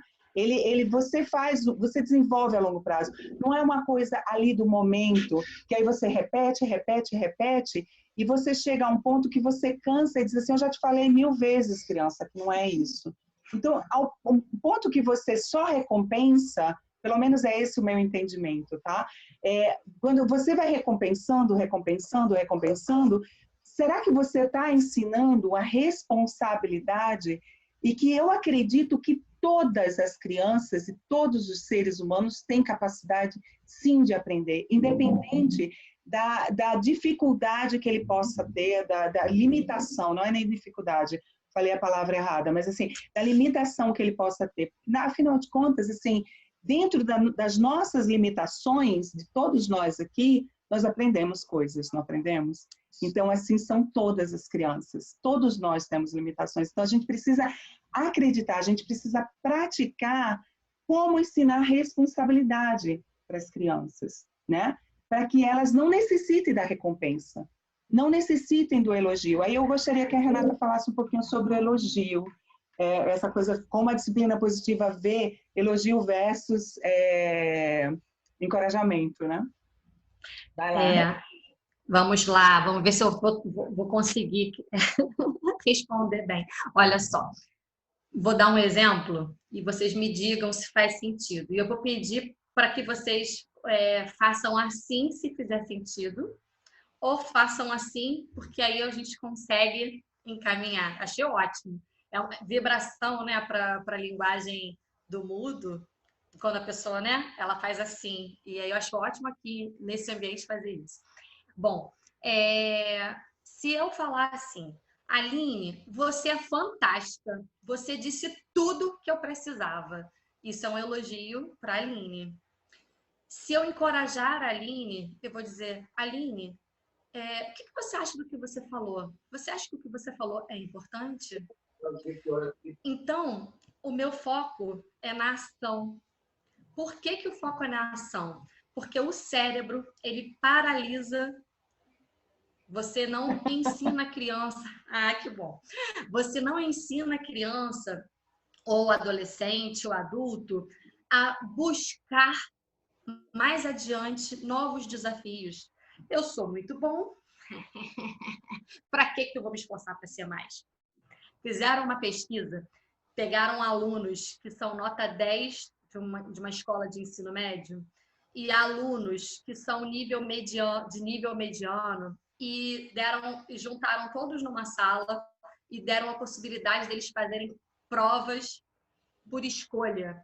Você desenvolve a longo prazo. Não é uma coisa ali do momento, que aí você repete, e você chega a um ponto que você cansa e diz assim, eu já te falei 1000 vezes, criança, que não é isso. Então, ao ponto que você só recompensa, pelo menos é esse o meu entendimento, tá? Quando você vai recompensando, será que você está ensinando a responsabilidade? E que eu acredito que todas as crianças e todos os seres humanos têm capacidade, sim, de aprender, independente da dificuldade que ele possa ter, da limitação, não é nem dificuldade, falei a palavra errada, mas assim, da limitação que ele possa ter. Afinal de contas, assim, dentro das nossas limitações, de todos nós aqui, nós aprendemos coisas, não aprendemos? Então, assim são todas as crianças. Todos nós temos limitações. Então, a gente precisa acreditar, a gente precisa praticar como ensinar responsabilidade para as crianças, né? Para que elas não necessitem da recompensa, não necessitem do elogio. Aí eu gostaria que a Renata falasse um pouquinho sobre o elogio, essa coisa, como a disciplina positiva vê elogio versus encorajamento, né? Vai lá. Vamos lá, vamos ver se eu vou conseguir responder bem. Olha só, vou dar um exemplo e vocês me digam se faz sentido. E eu vou pedir para que vocês façam assim, se fizer sentido, ou façam assim, porque aí a gente consegue encaminhar. Achei ótimo. É uma vibração, né, para a linguagem do mudo, quando a pessoa, né, ela faz assim. E aí eu acho ótimo aqui, nesse ambiente, fazer isso. Bom, se eu falar assim, Aline, você é fantástica, você disse tudo que eu precisava. Isso é um elogio para a Aline. Se eu encorajar a Aline, eu vou dizer, Aline, o que você acha do que você falou? Você acha que o que você falou é importante? Então, o meu foco é na ação. Por que o foco é na ação? Porque o cérebro, ele paralisa. Você não ensina a criança... que bom! Você não ensina a criança, ou adolescente, ou adulto, a buscar mais adiante novos desafios. Eu sou muito bom. Para que eu vou me esforçar para ser mais? Fizeram uma pesquisa, pegaram alunos que são nota 10 de uma escola de ensino médio e alunos que são de nível mediano e juntaram todos numa sala e deram a possibilidade deles fazerem provas por escolha.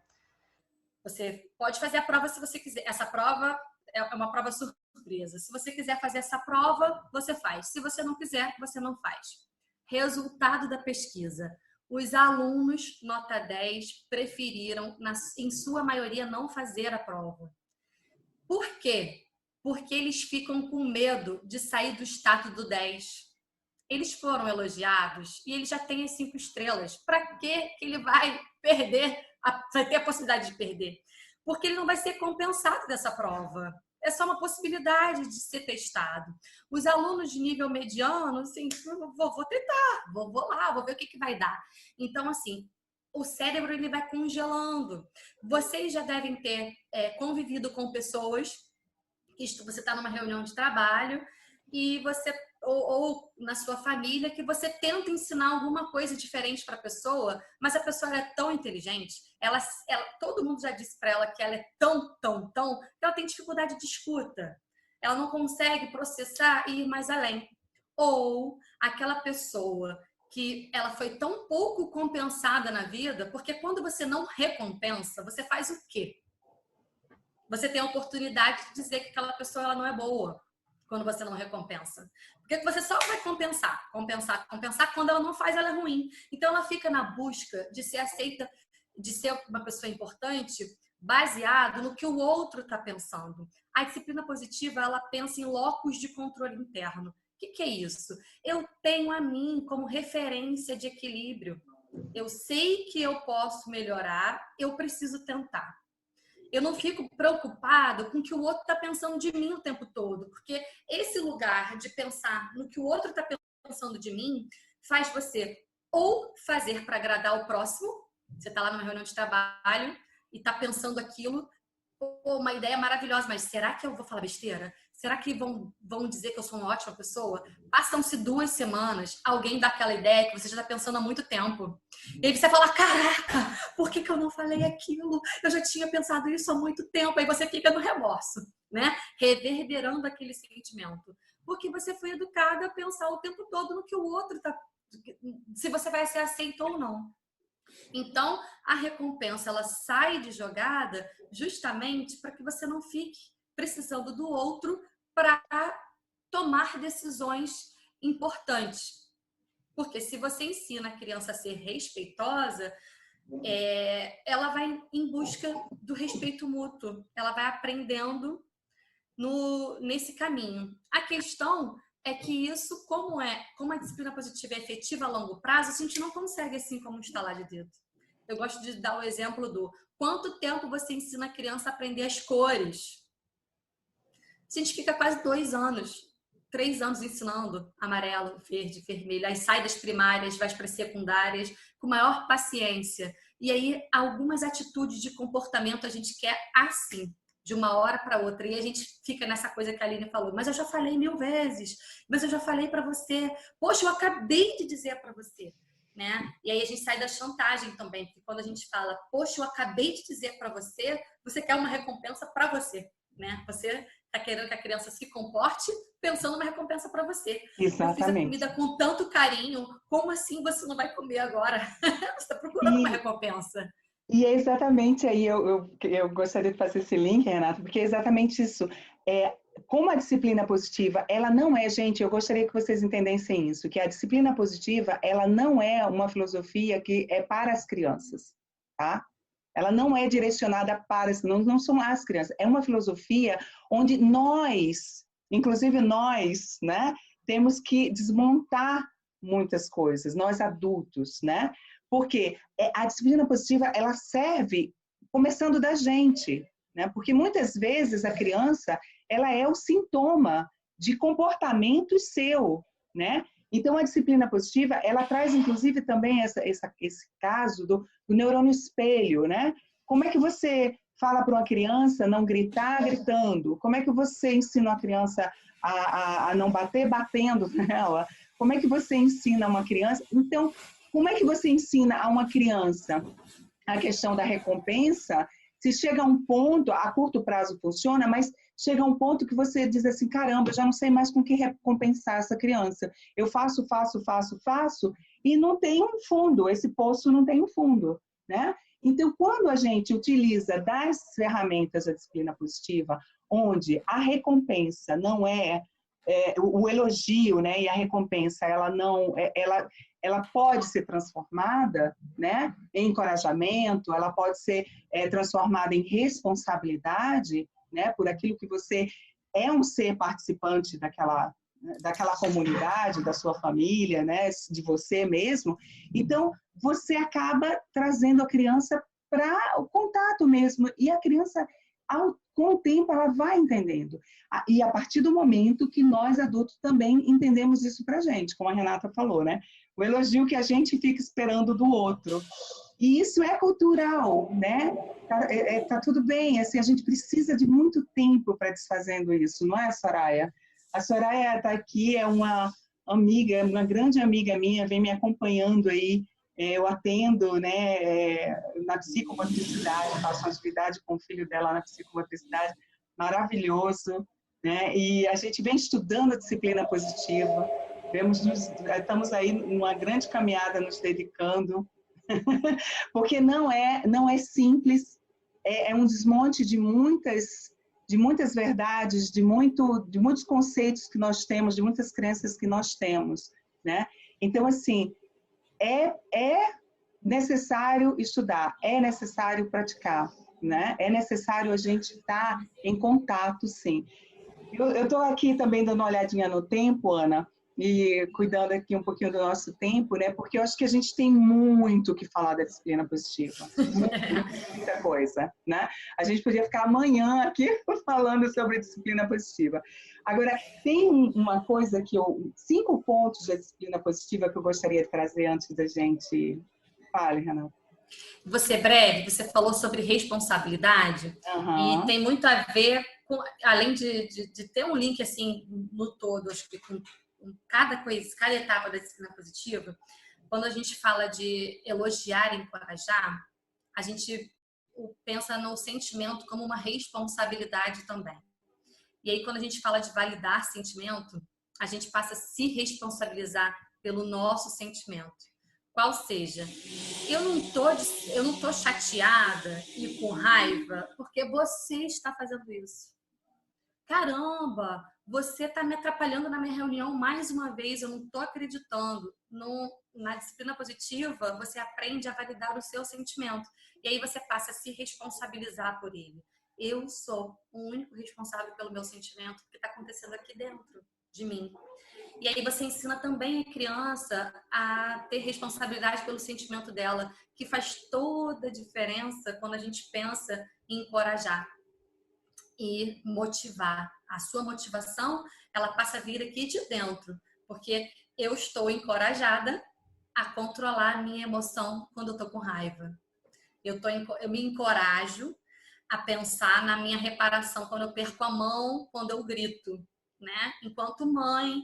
Você pode fazer a prova se você quiser. Essa prova é uma prova surpresa. Se você quiser fazer essa prova, você faz. Se você não quiser, você não faz. Resultado da pesquisa. Os alunos, nota 10, preferiram, em sua maioria, não fazer a prova. Por quê? Porque eles ficam com medo de sair do status do 10. Eles foram elogiados e ele já tem as 5 estrelas. Para que ele vai perder, vai ter a possibilidade de perder? Porque ele não vai ser compensado dessa prova. É só uma possibilidade de ser testado. Os alunos de nível mediano, assim, vou tentar, vou lá, vou ver o que vai dar. Então, assim, o cérebro ele vai congelando. Vocês já devem ter convivido com pessoas, você está numa reunião de trabalho e você ou na sua família, que você tenta ensinar alguma coisa diferente para a pessoa, mas a pessoa é tão inteligente, todo mundo já disse para ela que ela é tão, que ela tem dificuldade de escuta. Ela não consegue processar e ir mais além. Ou aquela pessoa que ela foi tão pouco compensada na vida, porque quando você não recompensa, você faz o quê? Você tem a oportunidade de dizer que aquela pessoa ela não é boa quando você não recompensa. Porque você só vai compensar quando ela não faz, ela é ruim. Então ela fica na busca de ser aceita, de ser uma pessoa importante baseado no que o outro está pensando. A disciplina positiva, ela pensa em locus de controle interno. O que é isso? Eu tenho a mim como referência de equilíbrio. Eu sei que eu posso melhorar, eu preciso tentar. Eu não fico preocupado com o que o outro está pensando de mim o tempo todo, porque esse lugar de pensar no que o outro está pensando de mim faz você ou fazer para agradar o próximo, você está lá numa reunião de trabalho e está pensando aquilo, uma ideia maravilhosa, mas será que eu vou falar besteira? Será que vão dizer que eu sou uma ótima pessoa? Passam-se 2 semanas, alguém dá aquela ideia que você já está pensando há muito tempo. E aí você fala, caraca, por que eu não falei aquilo? Eu já tinha pensado isso há muito tempo. Aí você fica no remorso, né? Reverberando aquele sentimento. Porque você foi educada a pensar o tempo todo no que o outro está... Se você vai ser aceito ou não. Então, a recompensa, ela sai de jogada justamente para que você não fique precisando do outro para tomar decisões importantes. Porque se você ensina a criança a ser respeitosa, ela vai em busca do respeito mútuo. Ela vai aprendendo nesse caminho. A questão é que isso, como a disciplina positiva é efetiva a longo prazo, a gente não consegue assim como um estalar de dedo. Eu gosto de dar o exemplo do quanto tempo você ensina a criança a aprender as cores. A gente fica quase 2 anos, 3 anos ensinando amarelo, verde, vermelho. Aí sai das primárias, vai para as secundárias, com maior paciência. E aí, algumas atitudes de comportamento a gente quer assim, de uma hora para outra. E a gente fica nessa coisa que a Aline falou. Mas eu já falei 1000 vezes. Mas eu já falei para você. Poxa, eu acabei de dizer para você. Né? E aí a gente sai da chantagem também. Porque quando a gente fala, poxa, eu acabei de dizer para você, você quer uma recompensa para você. Né? Você está querendo que a criança se comporte pensando numa recompensa para você. Exatamente. Eu fiz a comida com tanto carinho, como assim você não vai comer agora? Você está procurando uma recompensa. E é exatamente aí, eu gostaria de fazer esse link, Renata, porque é exatamente isso. Como a disciplina positiva, ela não é, gente, eu gostaria que vocês entendessem isso, que a disciplina positiva, ela não é uma filosofia que é para as crianças, tá? Ela não é direcionada para, não são as crianças, é uma filosofia onde nós, inclusive nós, né, temos que desmontar muitas coisas, nós adultos, né? Porque a disciplina positiva, ela serve começando da gente, né? Porque muitas vezes a criança, ela é o sintoma de comportamento seu, né? Então, a disciplina positiva, ela traz, inclusive, também esse caso do neurônio espelho, né? Como é que você fala para uma criança não gritar gritando? Como é que você ensina uma criança a não bater batendo nela? Como é que você ensina uma criança? Então, como é que você ensina a uma criança a questão da recompensa? Se chega a um ponto, a curto prazo funciona, mas chega a um ponto que você diz assim, caramba, eu já não sei mais com que recompensar essa criança. Eu faço, e não tem um fundo, esse poço não tem um fundo, né? Então, quando a gente utiliza das ferramentas da disciplina positiva, onde a recompensa não o elogio, né, e a recompensa, ela pode ser transformada, né, em encorajamento, ela pode ser transformada em responsabilidade, né, por aquilo que você é um ser participante daquela comunidade, da sua família, né, de você mesmo. Então, você acaba trazendo a criança para o contato mesmo, e a criança, com o tempo, ela vai entendendo. E a partir do momento que nós, adultos, também entendemos isso para a gente, como a Renata falou, né? O elogio que a gente fica esperando do outro. E isso é cultural, né? Tá tudo bem, assim, a gente precisa de muito tempo para desfazendo isso, não é, Soraya? A Soraya está aqui, é uma amiga, uma grande amiga minha, vem me acompanhando aí. Eu atendo, né, na psicomotricidade, faço uma atividade com o filho dela na psicomotricidade, maravilhoso, né? E a gente vem estudando a disciplina positiva, estamos aí numa grande caminhada nos dedicando, porque não é simples, é um desmonte de muitas verdades, de muitos conceitos que nós temos, de muitas crenças que nós temos, né? Então, assim, é necessário estudar, é necessário praticar, né? É necessário a gente estar em contato, sim. Eu estou aqui também dando uma olhadinha no tempo, Ana, e cuidando aqui um pouquinho do nosso tempo, né? Porque eu acho que a gente tem muito o que falar da disciplina positiva. Muita coisa, né? A gente podia ficar amanhã aqui falando sobre a disciplina positiva. Agora, tem uma coisa 5 pontos da disciplina positiva que eu gostaria de trazer antes da gente... Fale, Renata. Você breve, você falou sobre responsabilidade e tem muito a ver com, além de ter um link assim no todo, acho que com cada coisa, cada etapa da disciplina positiva, quando a gente fala de elogiar e encorajar, a gente pensa no sentimento como uma responsabilidade também. E aí, quando a gente fala de validar sentimento, a gente passa a se responsabilizar pelo nosso sentimento. Qual seja, eu não tô chateada e com raiva porque você está fazendo isso. Caramba, você está me atrapalhando na minha reunião mais uma vez, eu não estou acreditando. Na disciplina positiva, você aprende a validar o seu sentimento. E aí você passa a se responsabilizar por ele. Eu sou o único responsável pelo meu sentimento que está acontecendo aqui dentro de mim. E aí você ensina também a criança a ter responsabilidade pelo sentimento dela, que faz toda a diferença quando a gente pensa em encorajar e motivar. A sua motivação, ela passa a vir aqui de dentro, porque eu estou encorajada a controlar a minha emoção quando eu estou com raiva. Eu me encorajo a pensar na minha reparação quando eu perco a mão, quando eu grito, né? Enquanto mãe,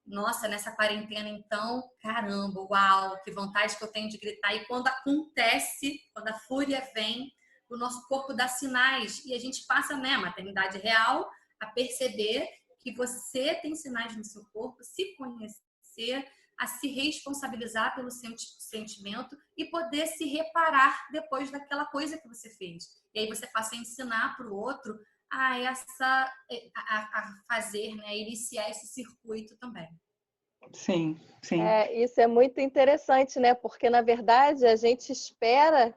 nossa, nessa quarentena, então, caramba, uau, que vontade que eu tenho de gritar. E quando acontece, quando a fúria vem, o nosso corpo dá sinais. E a gente passa, né, maternidade real, a perceber que você tem sinais no seu corpo, se conhecer, a se responsabilizar pelo seu sentimento e poder se reparar depois daquela coisa que você fez. E aí você passa a ensinar para o outro a fazer, né, iniciar esse circuito também. Sim, sim. Isso é muito interessante, né? Porque, na verdade, a gente espera,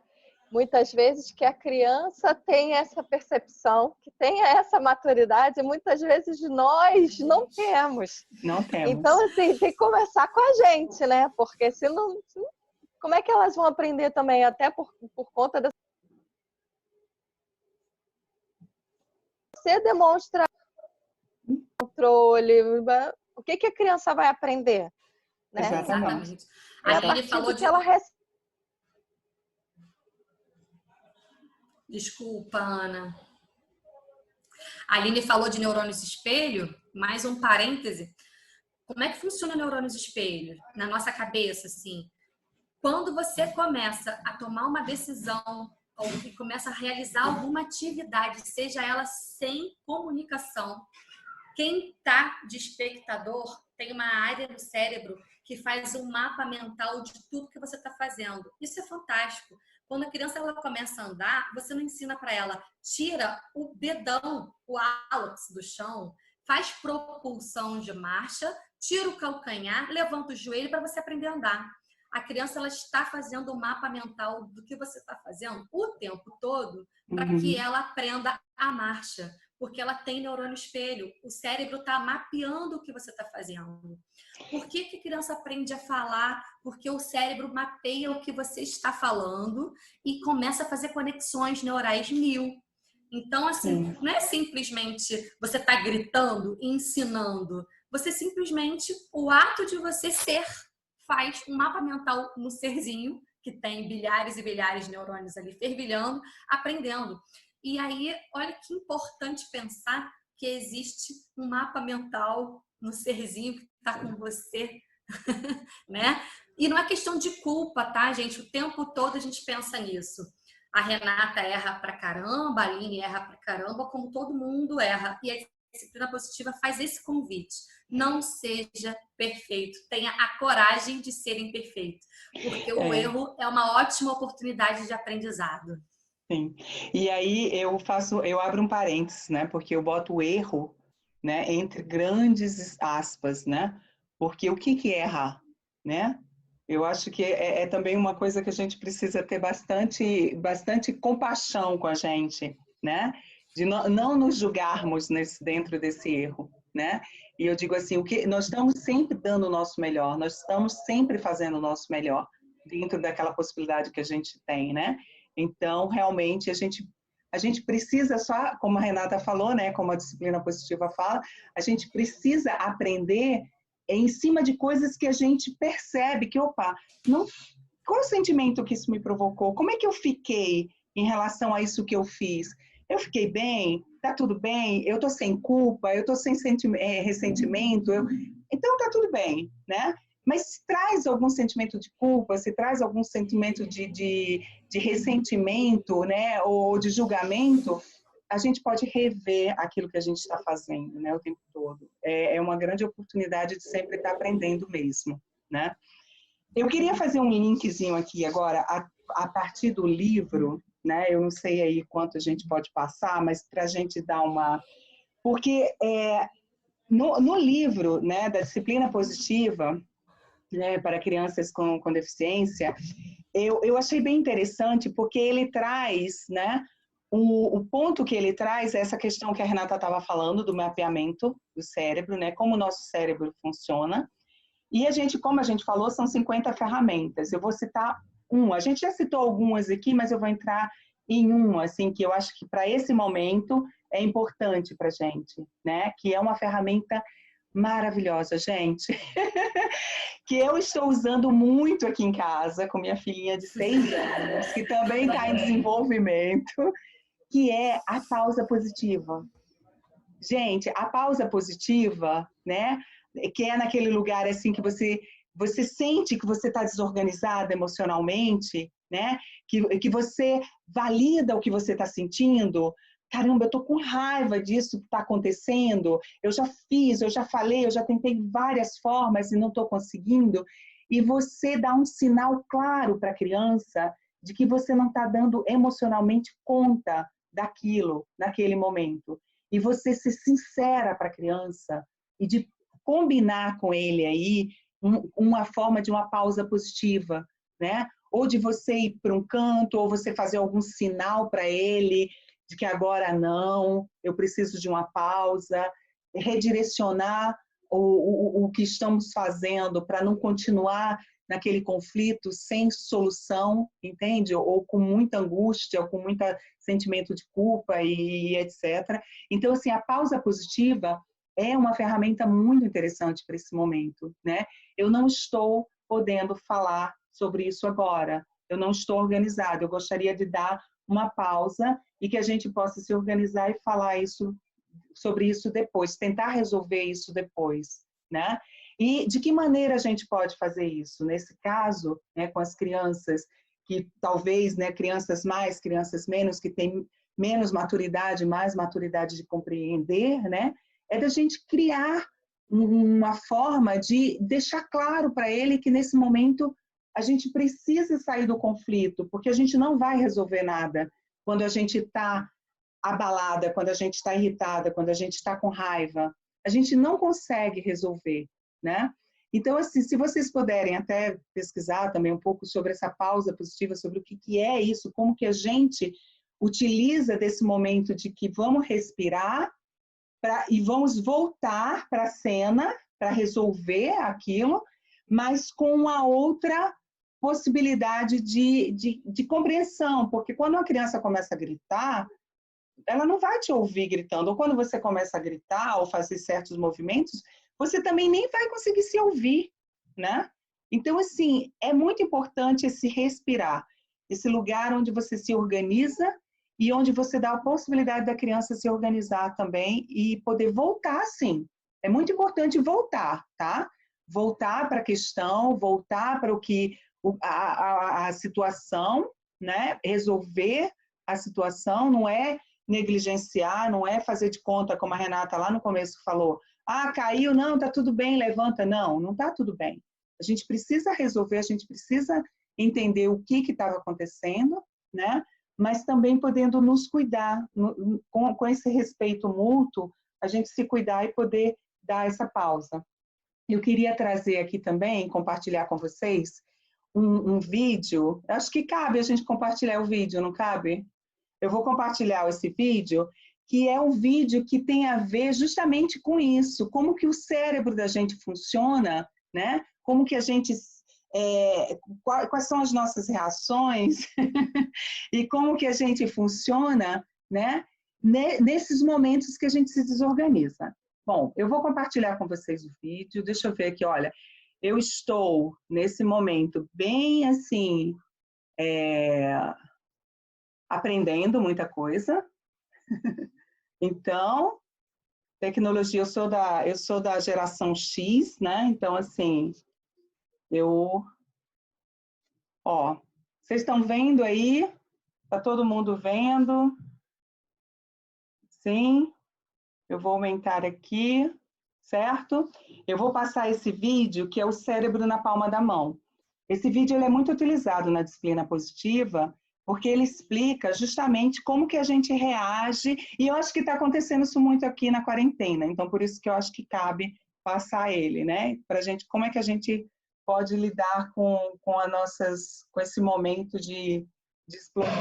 muitas vezes, que a criança tenha essa percepção, que tenha essa maturidade, e muitas vezes nós não temos. Não temos. Então, assim, tem que começar com a gente, né? Porque senão, como é que elas vão aprender também, até por conta dessa... Você demonstra controle, o que a criança vai aprender? Né? Exatamente. A Aline falou de... ela recebe. Desculpa, Ana. A Aline falou de neurônios espelho, mais um parêntese. Como é que funciona neurônios espelho? Na nossa cabeça, assim. Quando você começa a tomar uma decisão ou que começa a realizar alguma atividade, seja ela sem comunicação, quem está de espectador tem uma área no cérebro que faz um mapa mental de tudo que você está fazendo. Isso é fantástico. Quando a criança ela começa a andar, você não ensina para ela, tira o dedão, o hálux do chão, faz propulsão de marcha, tira o calcanhar, levanta o joelho para você aprender a andar. A criança ela está fazendo um mapa mental do que você está fazendo o tempo todo para que ela aprenda a marcha, porque ela tem neurônio espelho. O cérebro está mapeando o que você está fazendo. Por que a criança aprende a falar? Porque o cérebro mapeia o que você está falando e começa a fazer conexões neurais 1000. Então, assim, não é simplesmente você tá gritando e ensinando. Você simplesmente, o ato de você ser, faz um mapa mental no serzinho, que tem bilhares e bilhares de neurônios ali fervilhando, aprendendo. E aí, olha que importante pensar que existe um mapa mental no serzinho que está com você, né? E não é questão de culpa, tá, gente? O tempo todo a gente pensa nisso. A Renata erra pra caramba, a Aline erra pra caramba, como todo mundo erra. E a disciplina positiva faz esse convite. Não seja perfeito. Tenha a coragem de ser imperfeito. Porque o erro é uma ótima oportunidade de aprendizado. Sim. E aí eu abro um parênteses, né? Porque eu boto o erro, né, entre grandes aspas, né? Porque o que é errar, né? Eu acho que é também uma coisa que a gente precisa ter bastante compaixão com a gente, né? De não nos julgarmos dentro desse erro, né? E eu digo assim, nós estamos sempre dando o nosso melhor, nós estamos sempre fazendo o nosso melhor dentro daquela possibilidade que a gente tem, né? Então, realmente, a gente precisa só, como a Renata falou, né? Como a disciplina positiva fala, a gente precisa aprender em cima de coisas que a gente percebe que, opa, não, qual o sentimento que isso me provocou? Como é que eu fiquei em relação a isso que eu fiz? Eu fiquei bem? Tá tudo bem? Eu tô sem culpa? Eu tô sem ressentimento? Então tá tudo bem, né? Mas se traz algum sentimento de culpa, se traz algum sentimento de ressentimento, né? Ou de julgamento, a gente pode rever aquilo que a gente está fazendo, né, o tempo todo. É uma grande oportunidade de sempre estar aprendendo mesmo, né? Eu queria fazer um linkzinho aqui agora, a partir do livro, né? Eu não sei aí quanto a gente pode passar, mas para a gente dar uma... Porque no livro, né, da disciplina positiva, né, para crianças com deficiência, eu achei bem interessante porque ele traz, né, o ponto que ele traz é essa questão que a Renata estava falando do mapeamento do cérebro, né, como o nosso cérebro funciona. E como a gente falou, são 50 ferramentas. Eu vou citar uma. A gente já citou algumas aqui, mas eu vou entrar em uma, assim, que eu acho que para esse momento é importante para a gente, né, que é uma ferramenta maravilhosa, gente. Que eu estou usando muito aqui em casa, com minha filhinha de 6 anos, que também está em desenvolvimento, que é a pausa positiva. Gente, a pausa positiva, né, que é naquele lugar assim que você sente que você está desorganizada emocionalmente, né, que você valida o que você está sentindo. Caramba, eu tô com raiva disso que está acontecendo, eu já fiz, eu já falei, eu já tentei várias formas e não estou conseguindo. E você dá um sinal claro para a criança de que você não está dando emocionalmente conta daquilo, naquele momento. E você ser sincera para a criança e de combinar com ele aí uma forma de uma pausa positiva, né? Ou de você ir para um canto, ou você fazer algum sinal para ele de que agora não, eu preciso de uma pausa, redirecionar o que estamos fazendo para não continuar naquele conflito sem solução, entende? Ou com muita angústia, ou com muito sentimento de culpa e etc. Então, assim, a pausa positiva é uma ferramenta muito interessante para esse momento, né? Eu não estou podendo falar sobre isso agora, eu não estou organizada, eu gostaria de dar uma pausa e que a gente possa se organizar e falar sobre isso depois, tentar resolver isso depois, né? E de que maneira a gente pode fazer isso? Nesse caso, né, com as crianças que talvez, né, crianças mais, crianças menos, que têm menos maturidade, mais maturidade de compreender, né? É da gente criar uma forma de deixar claro para ele que nesse momento a gente precisa sair do conflito, porque a gente não vai resolver nada quando a gente está abalada, quando a gente está irritada, quando a gente está com raiva. A gente não consegue resolver, né? Então, assim, se vocês puderem até pesquisar também um pouco sobre essa pausa positiva, sobre o que é isso, como que a gente utiliza desse momento de que vamos respirar e vamos voltar para a cena para resolver aquilo, mas com a outra possibilidade de compreensão, porque quando uma criança começa a gritar, ela não vai te ouvir gritando, ou quando você começa a gritar ou fazer certos movimentos, você também nem vai conseguir se ouvir, né? Então, assim, é muito importante esse respirar, esse lugar onde você se organiza e onde você dá a possibilidade da criança se organizar também e poder voltar, sim. É muito importante voltar, tá? Voltar para a questão, voltar para a situação, né? Resolver a situação, não é negligenciar, não é fazer de conta, como a Renata lá no começo falou, ah, caiu, não, tá tudo bem, levanta. Não, não tá tudo bem. A gente precisa resolver, a gente precisa entender o que estava acontecendo, né? Mas também podendo nos cuidar, com esse respeito mútuo, a gente se cuidar e poder dar essa pausa. Eu queria trazer aqui também, compartilhar com vocês, um vídeo. Acho que cabe a gente compartilhar o vídeo, não cabe? Eu vou compartilhar esse vídeo, que é um vídeo que tem a ver justamente com isso, como que o cérebro da gente funciona, né? Como que a gente... quais são as nossas reações e como que a gente funciona, né? Nesses momentos que a gente se desorganiza. Bom, eu vou compartilhar com vocês o vídeo, deixa eu ver aqui, olha, eu estou nesse momento bem assim, aprendendo muita coisa. Então, tecnologia, eu sou da geração X, né? Então, assim, vocês estão vendo aí? Tá todo mundo vendo? Sim? Eu vou aumentar aqui, certo? Eu vou passar esse vídeo, que é o cérebro na palma da mão. Esse vídeo ele é muito utilizado na disciplina positiva, porque ele explica justamente como que a gente reage, e eu acho que está acontecendo isso muito aqui na quarentena, então por isso que eu acho que cabe passar ele, né? Para a gente, como é que a gente pode lidar com esse momento de explosão.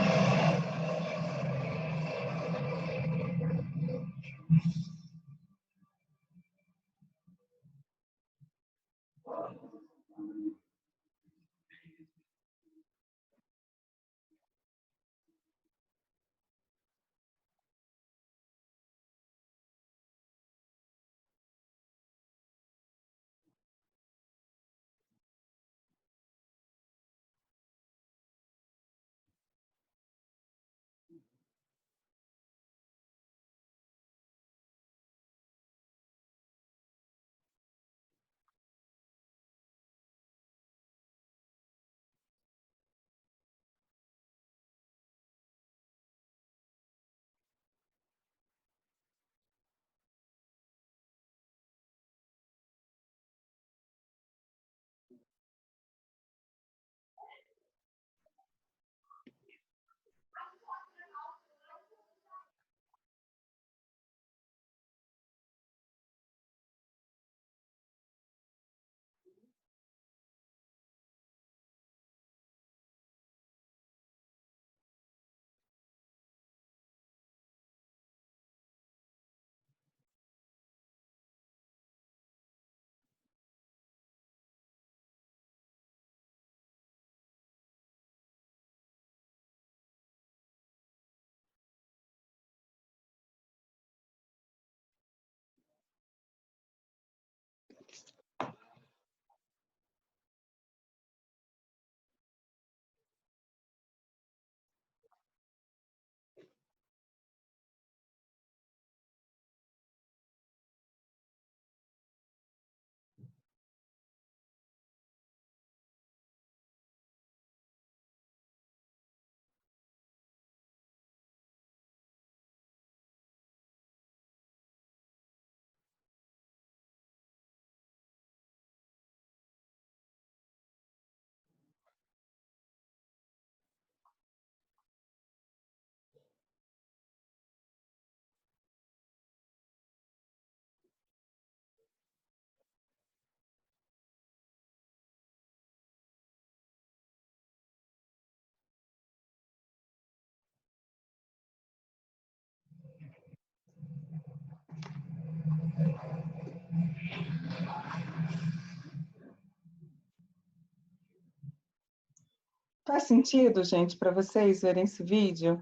Faz sentido, gente, para vocês verem esse vídeo?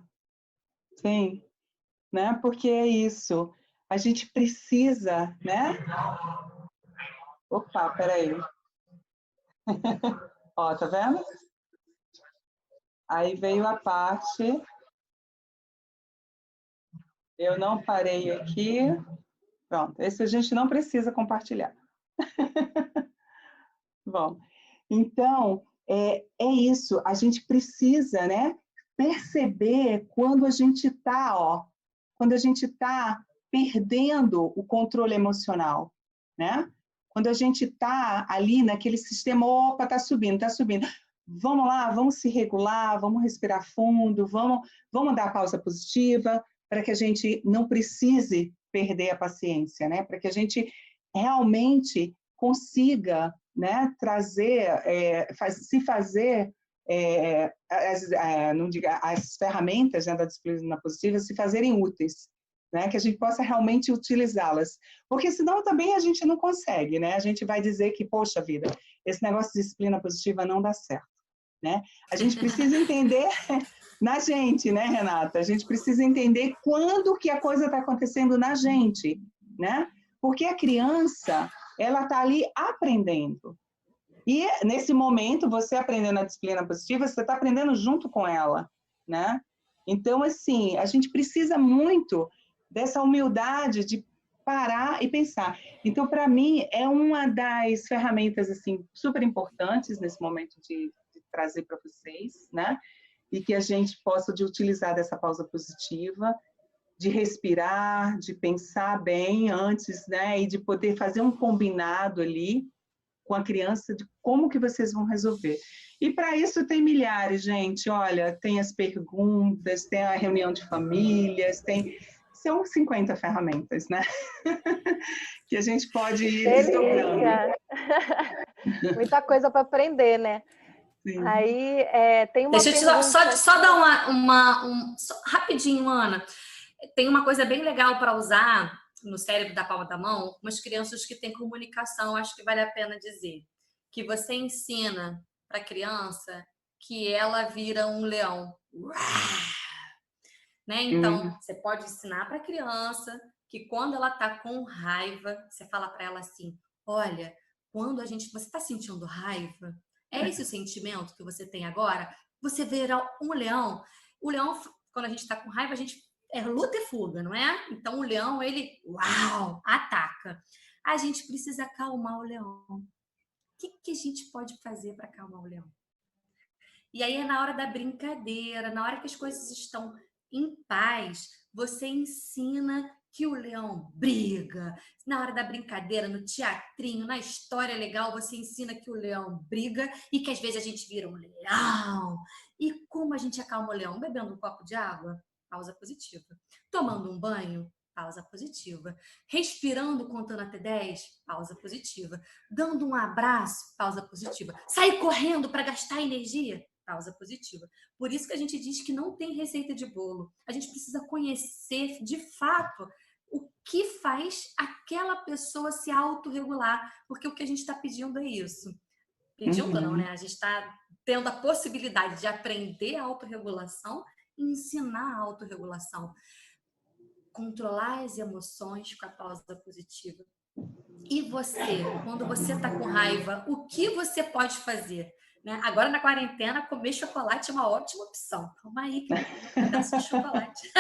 Sim, né? Porque é isso. A gente precisa, né? Opa, peraí. Ó, tá vendo? Aí veio a parte. Eu não parei aqui. Pronto, esse a gente não precisa compartilhar. Bom, então, é isso. A gente precisa, né, perceber quando a gente está, quando a gente está perdendo o controle emocional, né? Quando a gente está ali naquele sistema, opa, está subindo, está subindo. Vamos lá, vamos se regular, vamos respirar fundo, vamos dar pausa positiva, para que a gente não precise perder a paciência, né? Para que a gente realmente consiga né, trazer, se fazer, não diga, as ferramentas, né, da disciplina positiva se fazerem úteis, né, que a gente possa realmente utilizá-las. Porque senão também a gente não consegue, né? A gente vai dizer que, poxa vida, esse negócio de disciplina positiva não dá certo, né? A gente precisa entender na gente, né, Renata? A gente precisa entender quando que a coisa está acontecendo na gente, né? Porque a criança, ela está ali aprendendo. E nesse momento, você aprendendo a disciplina positiva, você está aprendendo junto com ela, né? Então, assim, a gente precisa muito dessa humildade de parar e pensar. Então, para mim, é uma das ferramentas, assim, super importantes nesse momento de trazer para vocês, né? E que a gente possa de utilizar dessa pausa positiva, de respirar, de pensar bem antes, né? E de poder fazer um combinado ali com a criança de como que vocês vão resolver. E para isso tem milhares, gente. Olha, tem as perguntas, tem a reunião de famílias, são 50 ferramentas, né? Que a gente pode ir desdobrando. Muita coisa para aprender, né? Sim. Aí tem uma Deixa eu só dar rapidinho, Ana. Tem uma coisa bem legal para usar no cérebro da palma da mão, umas crianças que têm comunicação, acho que vale a pena dizer. Que você ensina para a criança que ela vira um leão. Né? Então, você pode ensinar para a criança que quando ela está com raiva, você fala para ela assim, olha, quando você está sentindo raiva, é esse o sentimento que você tem agora? Você verá um leão. O leão, quando a gente está com raiva, a gente luta e fuga, não é? Então, o leão, ele, ataca. A gente precisa acalmar o leão. O que a gente pode fazer para acalmar o leão? E aí é na hora da brincadeira, na hora que as coisas estão em paz, você ensina que o leão briga. Na hora da brincadeira, no teatrinho, na história legal, você ensina que o leão briga e que às vezes a gente vira um leão. E como a gente acalma o leão? Bebendo um copo de água? Pausa positiva. Tomando um banho? Pausa positiva. Respirando, contando até 10? Pausa positiva. Dando um abraço? Pausa positiva. Sair correndo para gastar energia? Pausa positiva. Por isso que a gente diz que não tem receita de bolo. A gente precisa conhecer, de fato, o que faz aquela pessoa se autorregular. Porque o que a gente está pedindo é isso. Pedindo não, né? A gente está tendo a possibilidade de aprender a autorregulação e ensinar a autorregulação. Controlar as emoções com a pausa positiva. E você, quando você está com raiva, o que você pode fazer? Né? Agora, na quarentena, comer chocolate é uma ótima opção. Calma aí, que eu vou dar esse chocolate.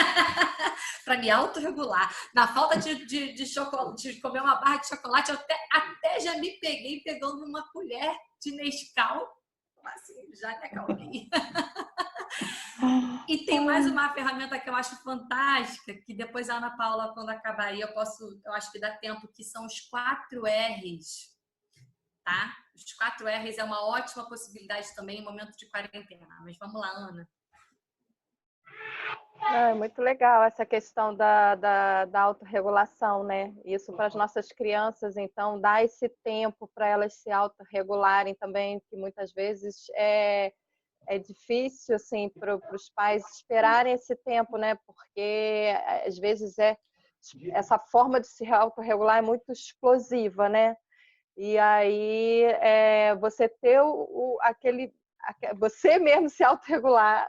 Para me autorregular. Na falta de chocolate, de comer uma barra de chocolate, eu até já me peguei pegando uma colher de Nescau. Assim, já me acalmei. E tem mais uma ferramenta que eu acho fantástica, que depois a Ana Paula, quando acabar aí, eu acho que dá tempo, que são os 4 R's, tá? Os 4 R's é uma ótima possibilidade também em momento de quarentena. Mas vamos lá, Ana. É muito legal essa questão da autorregulação, né? Isso para as nossas crianças, então, dá esse tempo para elas se autorregularem também, que muitas vezes é difícil, assim, para os pais esperarem esse tempo, né? Porque, às vezes, essa forma de se autorregular é muito explosiva, né? E aí, você ter você mesmo se autorregular,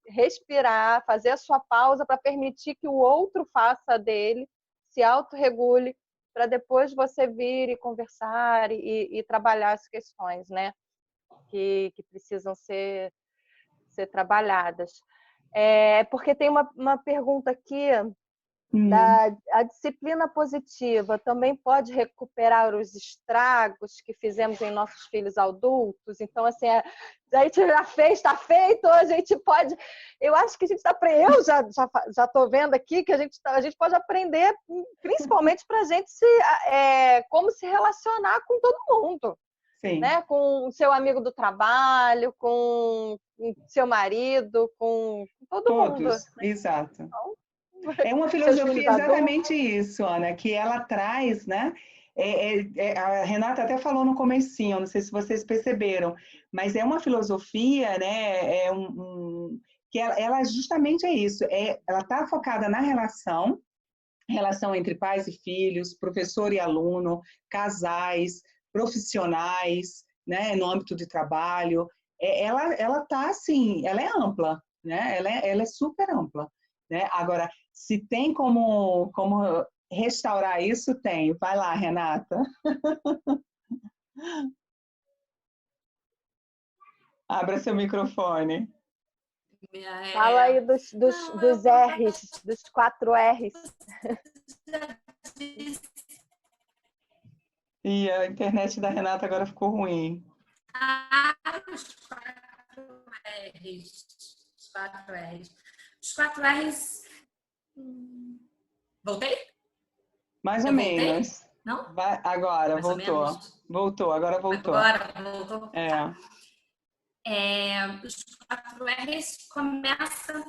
respirar, fazer a sua pausa para permitir que o outro faça dele, se autorregule, para depois você vir e conversar e trabalhar as questões, né? Que precisam ser trabalhadas. Porque tem uma pergunta aqui, a disciplina positiva também pode recuperar os estragos que fizemos em nossos filhos adultos? Então, assim, a gente já fez, está feito, a gente pode... Eu acho que a gente eu já estou vendo aqui que a gente pode aprender, principalmente para a gente como se relacionar com todo mundo. Sim. Né? Com o seu amigo do trabalho, com seu marido, com todo mundo. Exato. É uma filosofia exatamente isso, Ana, que ela traz, né, A Renata até falou no comecinho, não sei se vocês perceberam, mas é uma filosofia, né? Que ela justamente é isso. Ela está focada na relação entre pais e filhos, professor e aluno, casais, profissionais, né? No âmbito de trabalho. Ela tá assim, ela é ampla, né? Ela é super ampla, né? Agora, se tem como restaurar isso, tem. Vai lá, Renata. Abra seu microfone. Fala aí dos R's, dos 4 R's. E a internet da Renata agora ficou ruim. Os 4 R's. Os 4 R's. Os 4 R's. Voltei? Mais ou voltei? menos. Não? Agora, Mais voltou. Voltou, agora voltou. Agora voltou. É. Os 4 R's começam.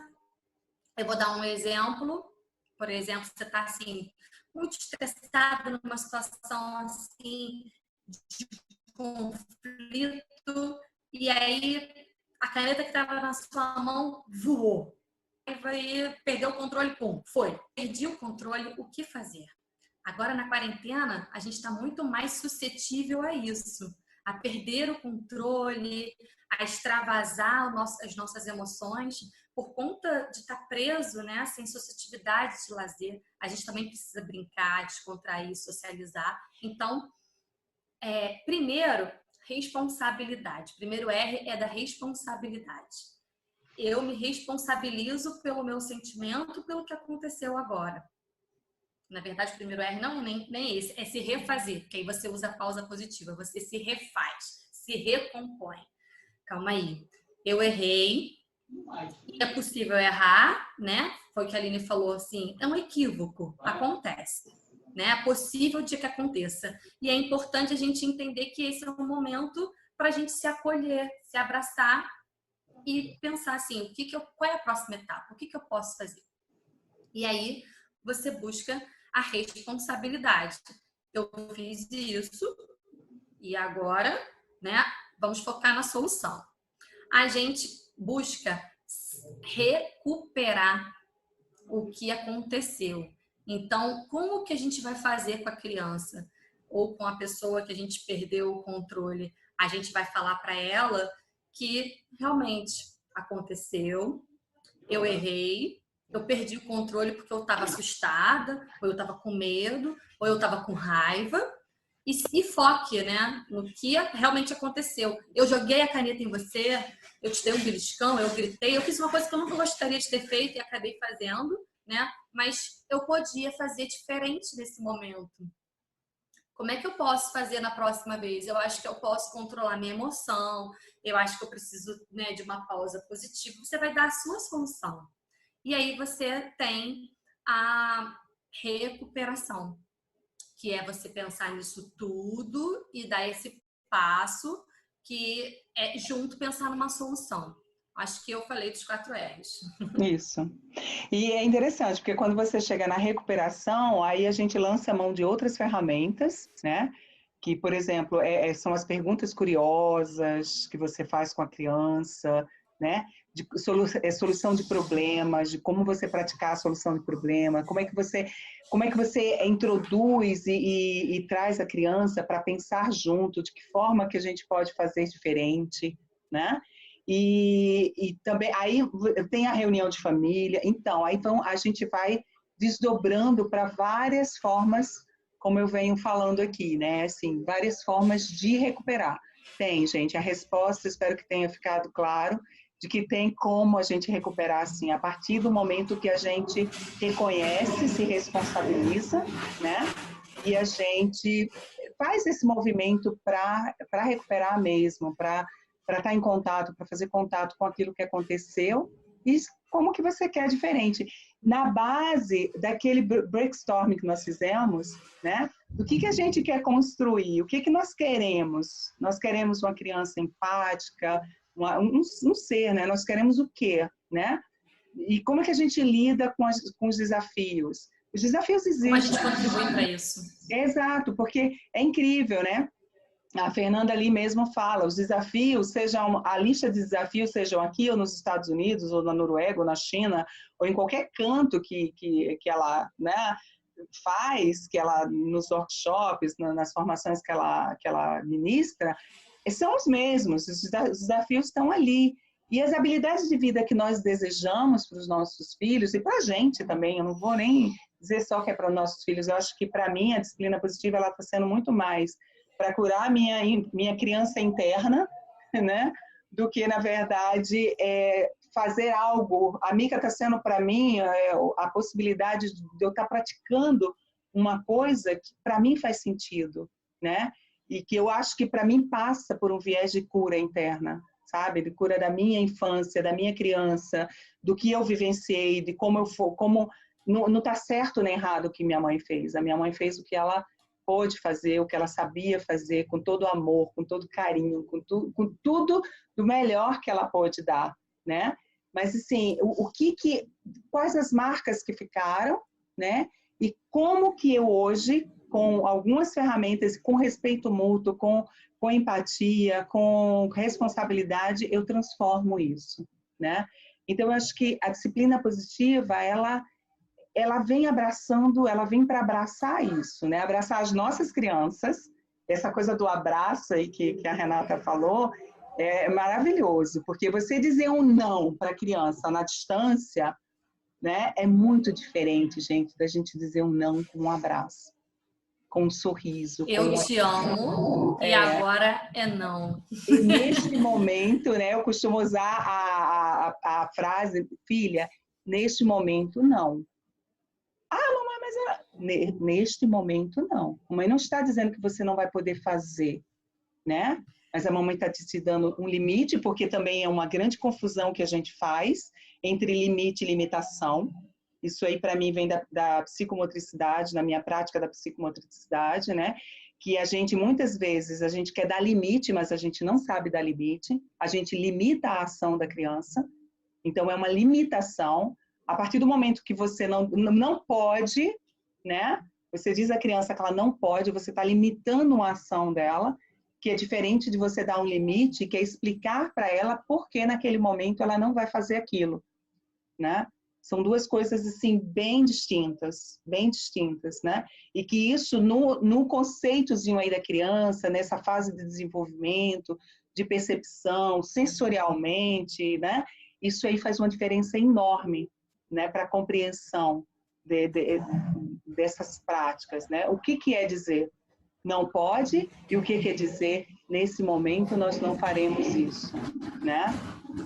Eu vou dar um exemplo. Por exemplo, você está assim, muito estressado numa situação assim de conflito, e aí a caneta que estava na sua mão voou. Aí perdeu o controle, pum, foi. Perdi o controle, o que fazer? Agora na quarentena, a gente está muito mais suscetível a isso, a perder o controle, a extravasar as nossas emoções, por conta de estar preso, né, sem suscetibilidade de lazer. A gente também precisa brincar, descontrair, socializar. Então, primeiro, responsabilidade. Primeiro R é da responsabilidade. Eu me responsabilizo pelo meu sentimento, pelo que aconteceu agora. Na verdade, o primeiro R não é nem esse, é se refazer, porque aí você usa a pausa positiva, você se refaz, se recompõe. Calma aí, eu errei, é possível errar, né? Foi o que a Aline falou, assim, é um equívoco, acontece, né? É possível de que aconteça. E é importante a gente entender que esse é um momento para a gente se acolher, se abraçar e pensar assim, qual é a próxima etapa? O que eu posso fazer? E aí você busca a responsabilidade. Eu fiz isso e agora, né, vamos focar na solução. A gente busca recuperar o que aconteceu. Então, como que a gente vai fazer com a criança ou com a pessoa que a gente perdeu o controle? A gente vai falar para ela que realmente aconteceu, eu errei, eu perdi o controle porque eu estava assustada, ou eu estava com medo, ou eu estava com raiva. E foque, né, no que realmente aconteceu. Eu joguei a caneta em você, eu te dei um beliscão, eu gritei, eu fiz uma coisa que eu nunca gostaria de ter feito e acabei fazendo, né? Mas eu podia fazer diferente nesse momento. Como é que eu posso fazer na próxima vez? Eu acho que eu posso controlar minha emoção, eu acho que eu preciso, né, de uma pausa positiva. Você vai dar a sua solução. E aí você tem a recuperação, que é você pensar nisso tudo e dar esse passo que é junto pensar numa solução. Acho que eu falei dos 4 R's. Isso. E é interessante, porque quando você chega na recuperação, aí a gente lança a mão de outras ferramentas, né? Que, por exemplo, são as perguntas curiosas que você faz com a criança, né? De solução de problemas, de como você praticar a solução de problema, como é que você introduz e traz a criança para pensar junto, de que forma que a gente pode fazer diferente, né? E também aí tem a reunião de família, então aí a gente vai desdobrando para várias formas, como eu venho falando aqui, né? Assim, várias formas de recuperar. Tem, gente, a resposta, espero que tenha ficado claro, de que tem como a gente recuperar, assim, a partir do momento que a gente reconhece, se responsabiliza, né? E a gente faz esse movimento para recuperar mesmo, para estar em contato, para fazer contato com aquilo que aconteceu e como que você quer diferente. Na base daquele brainstorming que nós fizemos, né? O que a gente quer construir? O que nós queremos? Nós queremos uma criança empática, um ser, né? Nós queremos o quê, né? E como é que a gente lida com os desafios? Os desafios Como a gente existem. contribui para isso? Exato, porque é incrível, né? A Fernanda ali mesmo fala, os desafios, sejam a lista de desafios, sejam aqui ou nos Estados Unidos, ou na Noruega, ou na China, ou em qualquer canto que ela, né, faz, que ela nos workshops, nas formações que ela ministra, são os mesmos, os desafios estão ali. E as habilidades de vida que nós desejamos para os nossos filhos, e para a gente também, eu não vou nem dizer só que é para os nossos filhos, eu acho que para mim a disciplina positiva ela está sendo muito mais para curar minha criança interna, né, do que, na verdade, fazer algo. A Mica está sendo, para mim, a possibilidade de eu estar praticando uma coisa que, para mim, faz sentido, né? E que eu acho que, para mim, passa por um viés de cura interna, sabe? De cura da minha infância, da minha criança, do que eu vivenciei, de como eu for, como não está certo nem errado o que minha mãe fez. A minha mãe fez o que ela pôde fazer, o que ela sabia fazer, com todo amor, com todo carinho, com tudo do melhor que ela pôde dar, né? Mas, assim, quais as marcas que ficaram, né? E como que eu hoje, com algumas ferramentas, com respeito mútuo, com empatia, com responsabilidade, eu transformo isso, né? Então, eu acho que a disciplina positiva, ela vem abraçando, ela vem para abraçar isso, né? Abraçar as nossas crianças, essa coisa do abraço aí que a Renata falou, é maravilhoso, porque você dizer um não para a criança na distância, né, é muito diferente, gente, da gente dizer um não com um abraço, com um sorriso. Eu te amo e agora é não. E neste momento, né, eu costumo usar a frase, filha, neste momento não. Mamãe, mas neste momento não. A mãe não está dizendo que você não vai poder fazer, né? Mas a mamãe está te dando um limite, porque também é uma grande confusão que a gente faz entre limite e limitação. Isso aí, para mim, vem da psicomotricidade, na minha prática da psicomotricidade, né? Que a gente, muitas vezes, a gente quer dar limite, mas a gente não sabe dar limite. A gente limita a ação da criança. Então, é uma limitação. A partir do momento que você não pode, né? Você diz à criança que ela não pode, você está limitando a ação dela, que é diferente de você dar um limite, que é explicar para ela por que naquele momento ela não vai fazer aquilo, né? São duas coisas, assim, bem distintas, né? E que isso, no conceitozinho aí da criança, nessa fase de desenvolvimento, de percepção, sensorialmente, né? Isso aí faz uma diferença enorme, né, para a compreensão dessas práticas, né? O que quer dizer não pode e o que quer dizer nesse momento nós não faremos isso, né?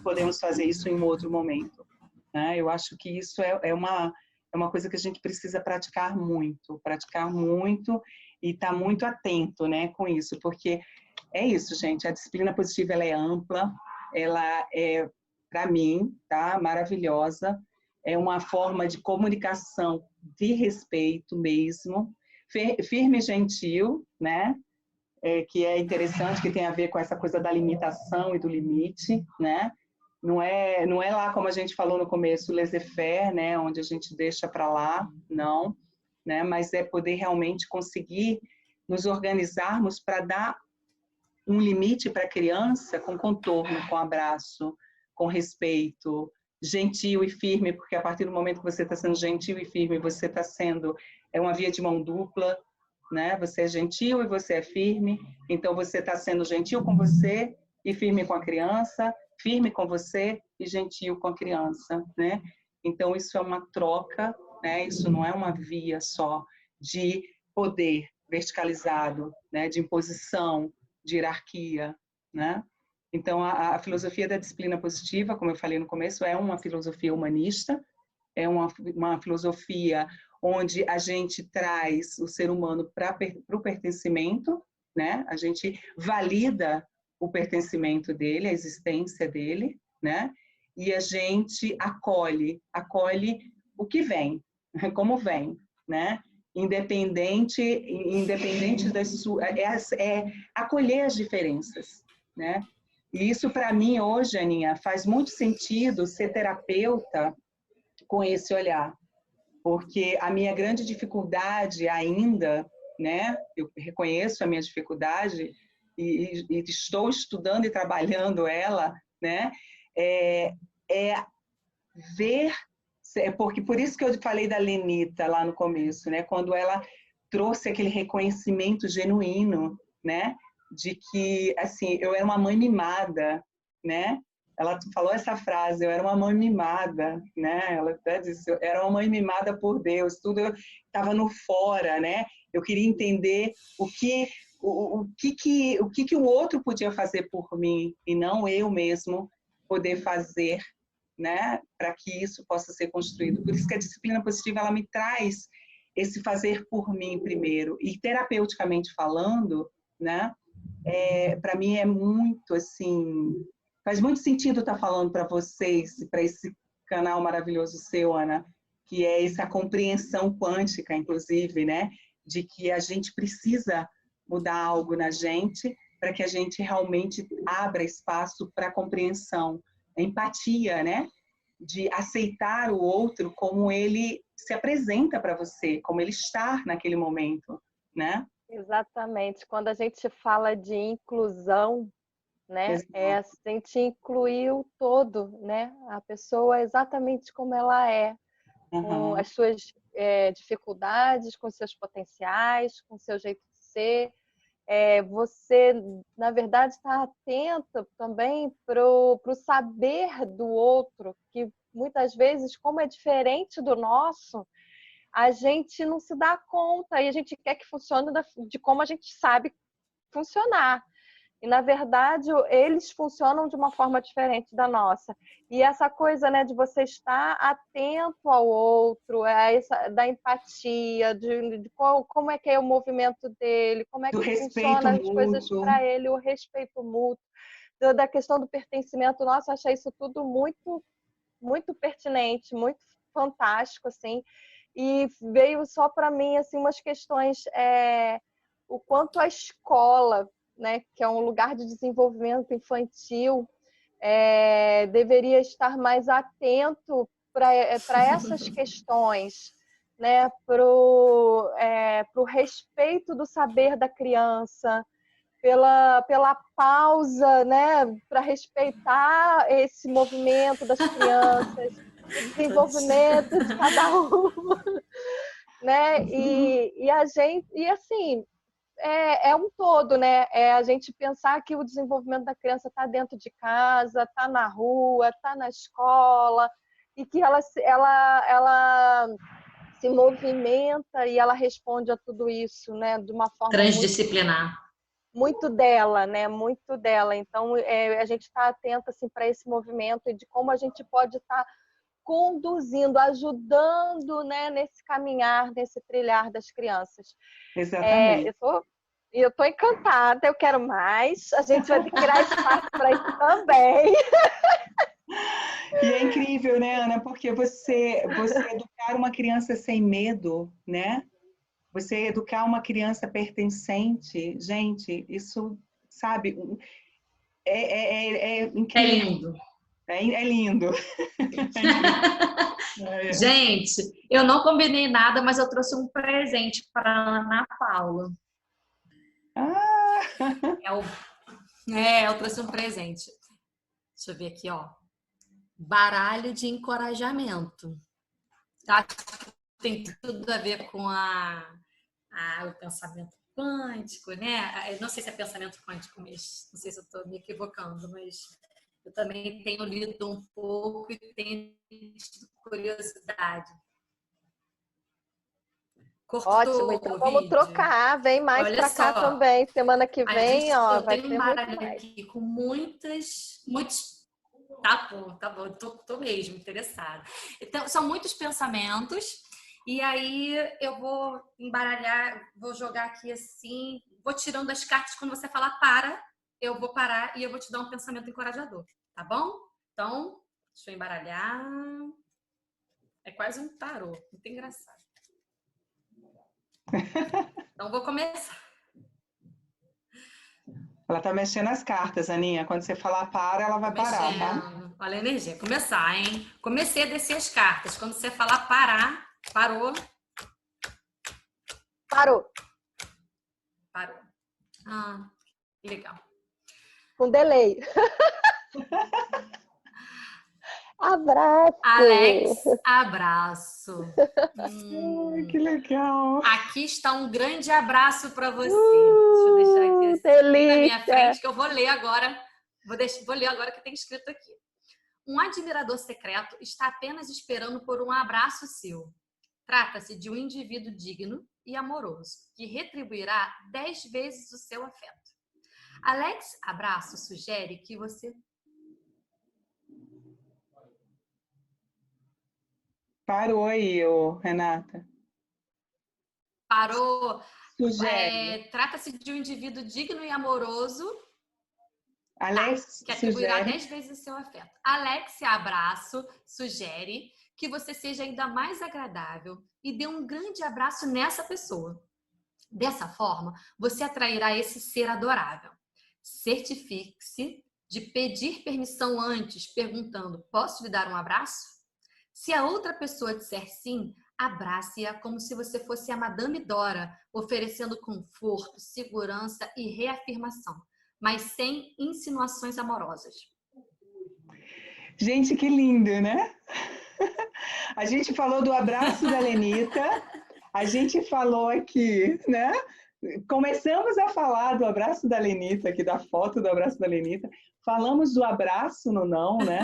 Podemos fazer isso em outro momento, né? Eu acho que isso é uma coisa que a gente precisa praticar muito e estar muito atento, né, com isso, porque é isso, gente, a disciplina positiva ela é ampla, ela é, para mim, tá, maravilhosa, é uma forma de comunicação de respeito mesmo, firme e gentil, né? Que é interessante, que tem a ver com essa coisa da limitação e do limite, né? Não é lá, como a gente falou no começo, laissez-faire, né? Onde a gente deixa para lá, não, né? Mas é poder realmente conseguir nos organizarmos para dar um limite para a criança com contorno, com abraço, com respeito, gentil e firme, porque a partir do momento que você está sendo gentil e firme, você está sendo, uma via de mão dupla, né? Você é gentil e você é firme, então você está sendo gentil com você e firme com a criança, firme com você e gentil com a criança, né? Então isso é uma troca, né? Isso não é uma via só de poder verticalizado, né? De imposição, de hierarquia, né? Então, a filosofia da disciplina positiva, como eu falei no começo, é uma filosofia humanista, é uma filosofia onde a gente traz o ser humano para o pertencimento, né? A gente valida o pertencimento dele, a existência dele, né? E a gente acolhe o que vem, como vem, né? Independente das suas... acolher as diferenças, né? E isso, para mim, hoje, Aninha, faz muito sentido ser terapeuta com esse olhar, porque a minha grande dificuldade ainda, né, eu reconheço a minha dificuldade e estou estudando e trabalhando ela, né, é ver, porque por isso que eu falei da Lenita lá no começo, né, quando ela trouxe aquele reconhecimento genuíno, né, de que, assim, eu era uma mãe mimada, né, ela falou essa frase, eu era uma mãe mimada, né, ela até disse, eu era uma mãe mimada por Deus, tudo estava no fora, né, eu queria entender o que o outro podia fazer por mim, e não eu mesmo poder fazer, né, para que isso possa ser construído. Por isso que a disciplina positiva, ela me traz esse fazer por mim primeiro. E terapeuticamente falando, né, para mim é muito, assim, faz muito sentido estar falando para vocês, para esse canal maravilhoso seu, Ana, que é essa compreensão quântica, inclusive, né, de que a gente precisa mudar algo na gente para que a gente realmente abra espaço para a compreensão, a empatia, né? De aceitar o outro como ele se apresenta para você, como ele está naquele momento, né? Exatamente. Quando a gente fala de inclusão, né, a gente incluir o todo, né? A pessoa exatamente como ela é, com as suas dificuldades, com seus potenciais, com seu jeito de ser. Você, na verdade, está atenta também para o saber do outro, que muitas vezes, como é diferente do nosso, a gente não se dá conta e a gente quer que funcione de como a gente sabe funcionar. E, na verdade, eles funcionam de uma forma diferente da nossa. E essa coisa, né, de você estar atento ao outro, da empatia, de como é que é o movimento dele, como é que funciona as coisas para ele, o respeito mútuo, da questão do pertencimento. Nossa, eu achei isso tudo muito, muito pertinente, muito fantástico, assim. E veio só para mim, assim, umas questões, o quanto a escola, né, que é um lugar de desenvolvimento infantil, deveria estar mais atento para essas questões, né, para o respeito do saber da criança, pela pausa, né, para respeitar esse movimento das crianças, o desenvolvimento de cada uma, né, e a gente, e assim, um todo, né? A gente pensar que o desenvolvimento da criança está dentro de casa, está na rua, está na escola, e que ela se movimenta e ela responde a tudo isso, né? De uma forma transdisciplinar. Muito dela, né? Muito dela. Então, a gente está atenta assim, para esse movimento e de como a gente pode estar conduzindo, ajudando, né, nesse caminhar, nesse trilhar das crianças. Exatamente. Eu estou encantada, eu quero mais. A gente vai ter que criar espaço para isso também. E é incrível, né, Ana? Porque você educar uma criança sem medo, né? Você educar uma criança pertencente, gente, isso, sabe, é incrível. É lindo. É lindo. Gente, eu não combinei nada, mas eu trouxe um presente para a Ana Paula. Eu trouxe um presente. Deixa eu ver aqui, ó. Baralho de encorajamento. Acho que tem tudo a ver com o pensamento quântico, né? Eu não sei se é pensamento quântico, mas não sei se eu estou me equivocando, mas eu também tenho lido um pouco e tenho curiosidade. Cortou. Ótimo, então vamos trocar, vem mais para cá também, semana que vem, ó, vai ter muito mais. Eu tenho um baralho aqui com muitos... Tá bom, tô mesmo interessada. Então, são muitos pensamentos, e aí eu vou embaralhar, vou jogar aqui assim, vou tirando as cartas, quando você falar para, eu vou parar e eu vou te dar um pensamento encorajador, tá bom? Então, deixa eu embaralhar. É quase um tarô, muito engraçado. Então, vou começar. Ela tá mexendo as cartas, Aninha. Quando você falar para, ela vai parar, tá? Olha a energia. Começar, hein? Comecei a descer as cartas. Quando você falar parar, Parou? Parou. Parou. Ah, legal. Com delay. Abraço. Alex, abraço. Ai, que legal. Aqui está um grande abraço para você. Deixa eu deixar aqui assim, na minha frente, que eu vou ler agora. Vou ler agora que tem escrito aqui. Um admirador secreto está apenas esperando por um abraço seu. Trata-se de um indivíduo digno e amoroso, que retribuirá 10 vezes o seu afeto. Alex Abraço sugere que você... Parou aí, Renata. Parou. Sugere. Trata-se de um indivíduo digno e amoroso, Alex que atribuirá sugere. 10 vezes o seu afeto. Alex Abraço sugere que você seja ainda mais agradável e dê um grande abraço nessa pessoa. Dessa forma, você atrairá esse ser adorável. Certifique-se de pedir permissão antes, perguntando: posso lhe dar um abraço? Se a outra pessoa disser sim, abrace-a como se você fosse a Madame Dora, oferecendo conforto, segurança e reafirmação, mas sem insinuações amorosas. Gente, que lindo, né? A gente falou do abraço da Lenita, a gente falou aqui, né? Começamos a falar do abraço da Lenita, aqui da foto do abraço da Lenita. Falamos do abraço no não, né?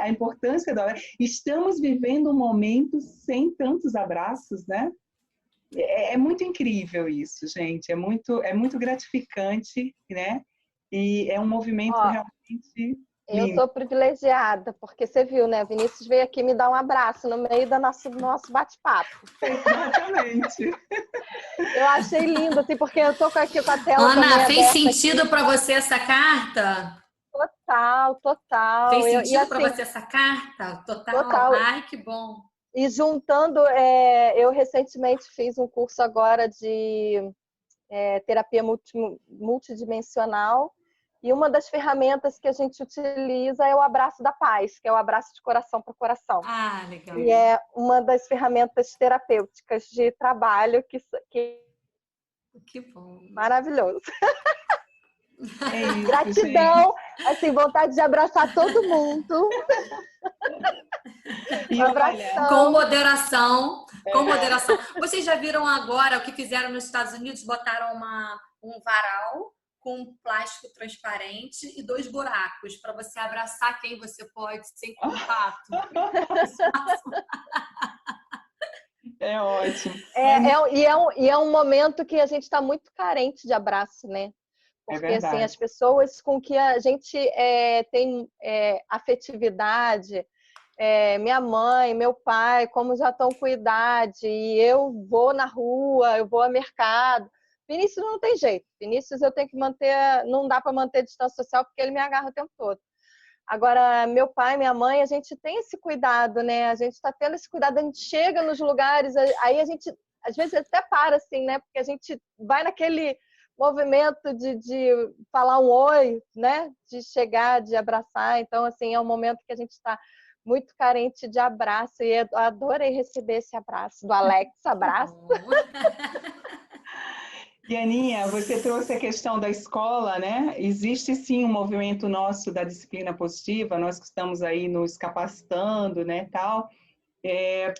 A importância do abraço. Estamos vivendo um momento sem tantos abraços, né? É muito incrível isso, gente. É muito gratificante, né? E é um movimento realmente Eu lindo. tô privilegiada, porque você viu, né? Vinícius veio aqui me dar um abraço no meio do nosso bate-papo. Exatamente. Eu achei lindo, assim, porque eu tô aqui com a tela Ana, também fez aberta sentido para você essa carta? Total. Fez sentido assim, para você essa carta? total. Ai, que bom. E juntando, eu recentemente fiz um curso agora de terapia multidimensional, e uma das ferramentas que a gente utiliza é o abraço da paz, que é o abraço de coração para coração. Ah, legal. E é uma das ferramentas terapêuticas de trabalho Que bom. Maravilhoso. É isso, Gratidão, gente. assim, vontade de abraçar todo mundo. E olha, com moderação, com moderação. Vocês já viram agora o que fizeram nos Estados Unidos? Botaram um varal com plástico transparente e 2 buracos para você abraçar quem você pode sem contato. é ótimo. E é um momento que a gente está muito carente de abraço, né? Porque assim, as pessoas com que a gente tem afetividade, minha mãe, meu pai, como já estão com idade, e eu vou na rua, eu vou ao mercado. Vinícius não tem jeito. Vinícius eu tenho que manter, não dá para manter distância social porque ele me agarra o tempo todo. Agora, meu pai, minha mãe, a gente tem esse cuidado, né? A gente está tendo esse cuidado, a gente chega nos lugares, aí a gente, às vezes, até para, assim, né? Porque a gente vai naquele movimento de falar um oi, né? De chegar, de abraçar. Então, assim, é um momento que a gente está muito carente de abraço, e eu adorei receber esse abraço do Alex. Abraço. E Aninha, você trouxe a questão da escola, né? Existe sim um movimento nosso da disciplina positiva, nós que estamos aí nos capacitando, né, tal,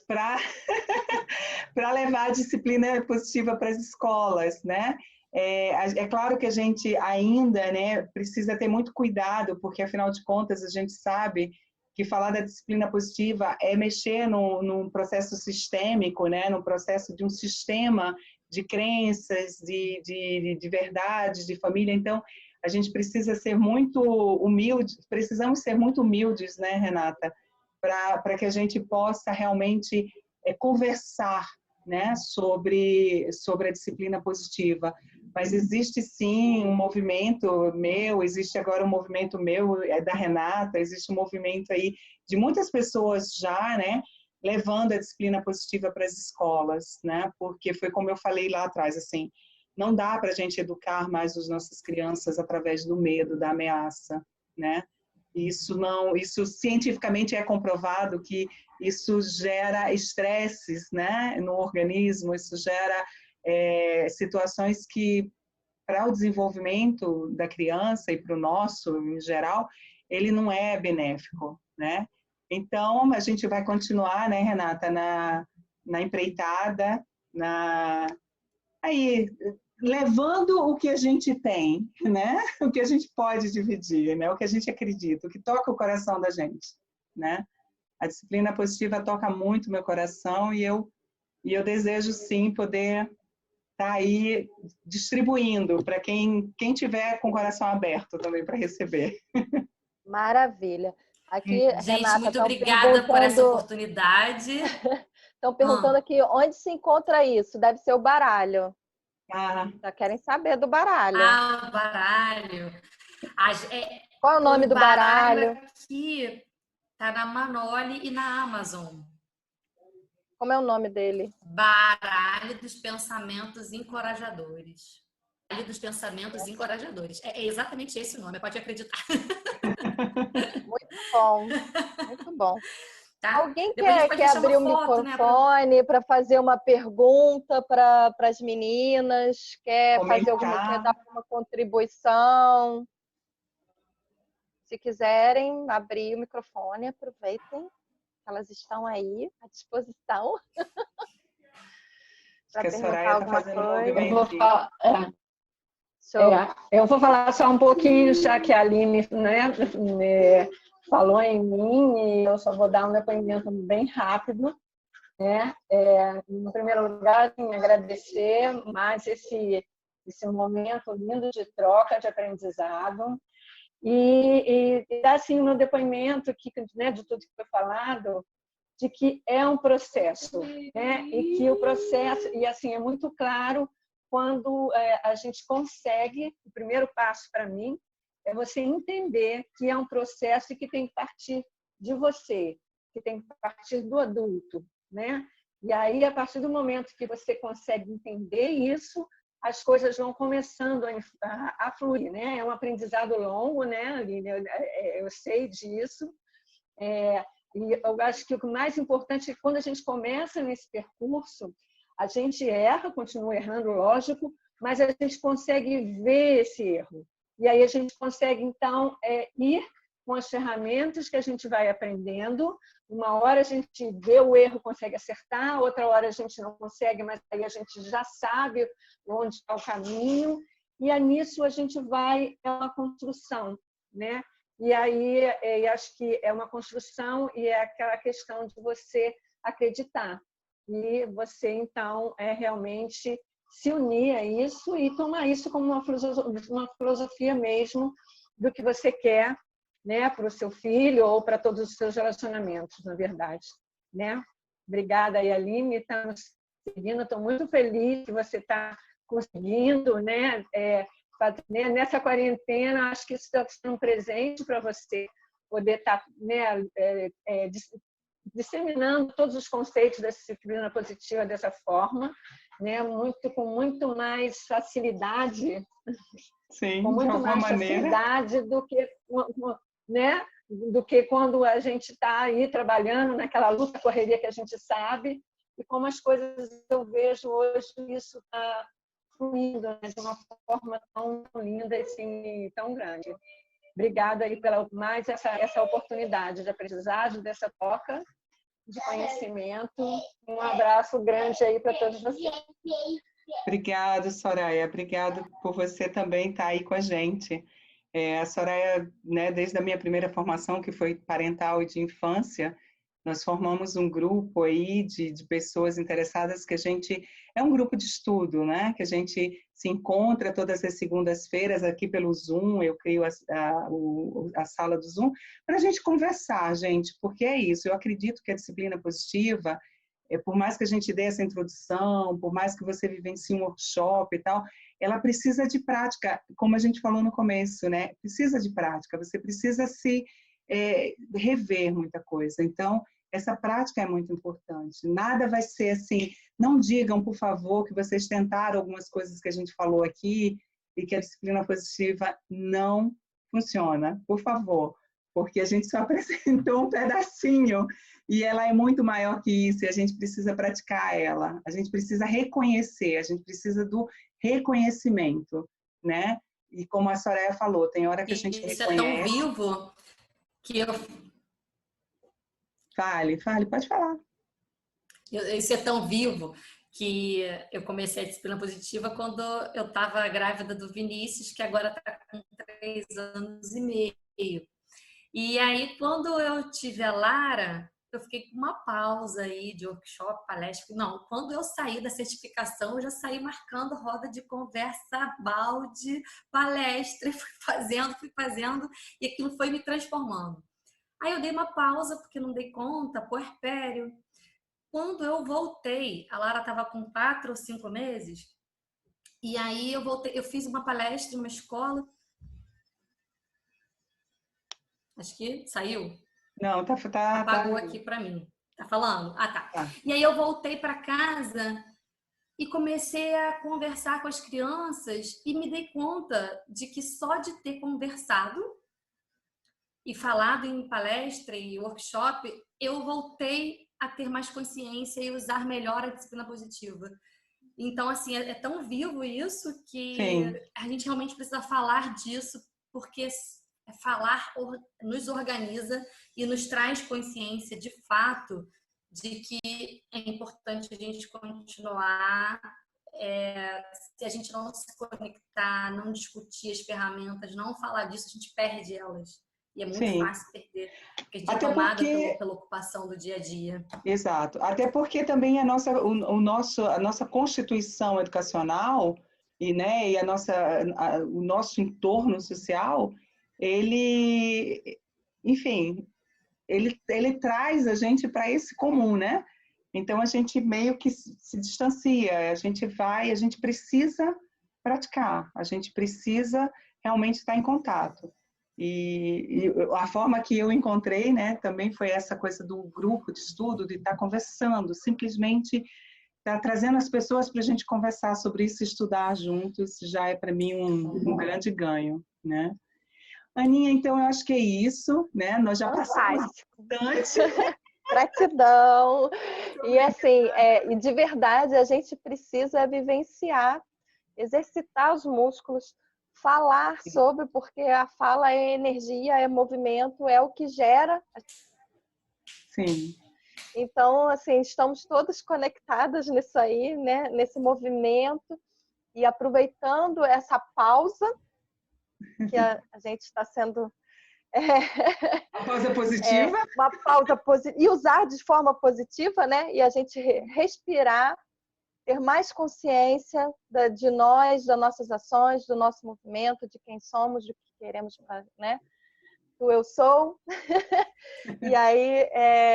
para levar a disciplina positiva para as escolas, né? É claro que a gente ainda, né, precisa ter muito cuidado, porque afinal de contas a gente sabe que falar da disciplina positiva é mexer num processo sistêmico, né, num processo de um sistema de crenças, de verdades, de família. Então, a gente precisa ser muito humilde, precisamos ser muito humildes, né, Renata, para que a gente possa realmente conversar, né, sobre a disciplina positiva. Mas existe sim um movimento meu, existe agora um movimento meu, da Renata, existe um movimento aí de muitas pessoas já, né, levando a disciplina positiva para as escolas, né? Porque foi como eu falei lá atrás, assim, não dá para a gente educar mais as nossas crianças através do medo, da ameaça, né? Isso cientificamente é comprovado que isso gera estresses, né, no organismo, isso gera situações que, para o desenvolvimento da criança e para o nosso, em geral, ele não é benéfico, né? Então, a gente vai continuar, né, Renata, na empreitada, aí, levando o que a gente tem, né? O que a gente pode dividir, né? O que a gente acredita, o que toca o coração da gente, né? A disciplina positiva toca muito meu coração e eu desejo, sim, poder estar aí distribuindo para quem tiver com o coração aberto também para receber. Maravilha. Aqui, Gente, Renata, muito estão obrigada por essa perguntando, oportunidade. estão perguntando aqui onde se encontra isso. Deve ser o baralho. Ah, Já querem saber do baralho. O baralho. Qual é o nome O do baralho? aqui tá na Manoli e na Amazon. Como é o nome dele? Baralho dos Pensamentos Encorajadores. Baralho dos Pensamentos Encorajadores. É exatamente esse o nome, pode acreditar. Muito bom, muito bom. Tá? Alguém Depois a gente pode quer deixar abrir o uma foto, né, microfone para fazer uma pergunta para as meninas? Quer comentar. dar alguma contribuição? Se quiserem abrir o microfone, aproveitem. Elas estão aí à disposição para Acho que a perguntar Soraya está alguma fazendo um coisa. movimento. Eu vou falar só um pouquinho, já que a Aline, né, falou em mim, e eu só vou dar um depoimento bem rápido, né? No primeiro lugar, agradecer mais esse momento lindo de troca, de aprendizado, e dar assim, o meu depoimento aqui, né, de tudo que foi falado, de que é um processo, né? E que o processo, e assim, é muito claro quando a gente consegue, o primeiro passo para mim é você entender que é um processo e que tem que partir de você, que tem que partir do adulto, né? E aí, a partir do momento que você consegue entender isso, as coisas vão começando a fluir, né? É um aprendizado longo, né, Aline? Eu sei disso. E eu acho que o mais importante é que quando a gente começa nesse percurso, a gente erra, continua errando, lógico, mas a gente consegue ver esse erro. E aí a gente consegue, então, ir com as ferramentas que a gente vai aprendendo. Uma hora a gente vê o erro, consegue acertar, outra hora a gente não consegue, mas aí a gente já sabe onde está o caminho. E nisso a gente vai, é uma construção, né? E aí acho que é uma construção e é aquela questão de você acreditar. E você, então, realmente se unir a isso e tomar isso como uma filosofia mesmo do que você quer, né, para o seu filho ou para todos os seus relacionamentos, na verdade, né? Obrigada, Aline, estamos seguindo. Estou muito feliz que você está conseguindo, né? Nessa quarentena, acho que isso está sendo um presente para você poder estar, né, disseminando todos os conceitos da disciplina positiva dessa forma, né, com muito mais facilidade, Sim, com muito mais facilidade do que, né, do que quando a gente está aí trabalhando naquela luta, correria que a gente sabe, e como as coisas eu vejo hoje, isso está fluindo, né, de uma forma tão linda e assim, tão grande. Obrigada aí pela mais essa oportunidade de aprendizagem, dessa troca de conhecimento. Um abraço grande aí para todos vocês. Obrigada, Soraya. Obrigada por você também estar aí com a gente. A Soraya, né, desde a minha primeira formação, que foi parental e de infância, nós formamos um grupo aí de pessoas interessadas que a gente... É um grupo de estudo, né? Que a gente se encontra todas as segundas-feiras aqui pelo Zoom, eu crio a sala do Zoom, para a gente conversar, gente, porque é isso. Eu acredito que a disciplina positiva, por mais que a gente dê essa introdução, por mais que você vivencie um workshop e tal, ela precisa de prática, como a gente falou no começo, né? Precisa de prática, você precisa se rever muita coisa. Então, essa prática é muito importante. Nada vai ser assim, não digam, por favor, que vocês tentaram algumas coisas que a gente falou aqui e que a disciplina positiva não funciona, por favor, porque a gente só apresentou um pedacinho e ela é muito maior que isso e a gente precisa praticar ela. A gente precisa reconhecer, a gente precisa do reconhecimento, né? E como a Soraya falou, tem hora que a gente Isso reconhece... é tão vivo que eu... Fale, pode falar. Isso é tão vivo que eu comecei a disciplina positiva quando eu estava grávida do Vinícius, que agora está com 3 anos e meio. E aí, quando eu tive a Lara, eu fiquei com uma pausa aí de workshop, palestra. Não, quando eu saí da certificação, eu já saí marcando roda de conversa, balde, palestra, fui fazendo, e aquilo foi me transformando. Aí eu dei uma pausa, porque não dei conta, puerpério. Quando eu voltei, a Lara estava com 4 ou 5 meses, e aí eu voltei, eu fiz uma palestra em uma escola. Acho que saiu. Não, Apagou aqui para mim. Tá falando? Ah, tá. E aí eu voltei para casa e comecei a conversar com as crianças e me dei conta de que só de ter conversado e falado em palestra e workshop, eu voltei a ter mais consciência e usar melhor a disciplina positiva. Então, assim, é tão vivo isso que Sim. a gente realmente precisa falar disso, porque falar nos organiza e nos traz consciência, de fato, de que é importante a gente continuar. Se a gente não se conectar, não discutir as ferramentas, não falar disso, a gente perde elas. E é muito fácil perder, porque a gente é tomada pela ocupação do dia a dia. Exato. Até porque também a nossa constituição educacional e, né, e o nosso entorno social, enfim, ele traz a gente para esse comum, né? Então a gente meio que se distancia, a gente precisa praticar, a gente precisa realmente estar em contato. E a forma que eu encontrei, né, também foi essa coisa do grupo de estudo, de estar conversando, simplesmente estar trazendo as pessoas para a gente conversar sobre isso, estudar juntos, já é para mim um grande ganho, né? Aninha, então eu acho que é isso, né? Nós já passamos bastante. Gratidão. E assim, e de verdade a gente precisa vivenciar, exercitar os músculos, falar sobre, porque a fala é energia, é movimento, é o que gera. Sim. Então, assim, estamos todos conectados nisso aí, né? Nesse movimento, e aproveitando essa pausa que a gente está sendo... Uma pausa positiva. Uma pausa positiva. E usar de forma positiva, né? E a gente respirar, ter mais consciência de nós, das nossas ações, do nosso movimento, de quem somos, do que queremos, né? Do eu sou. E aí,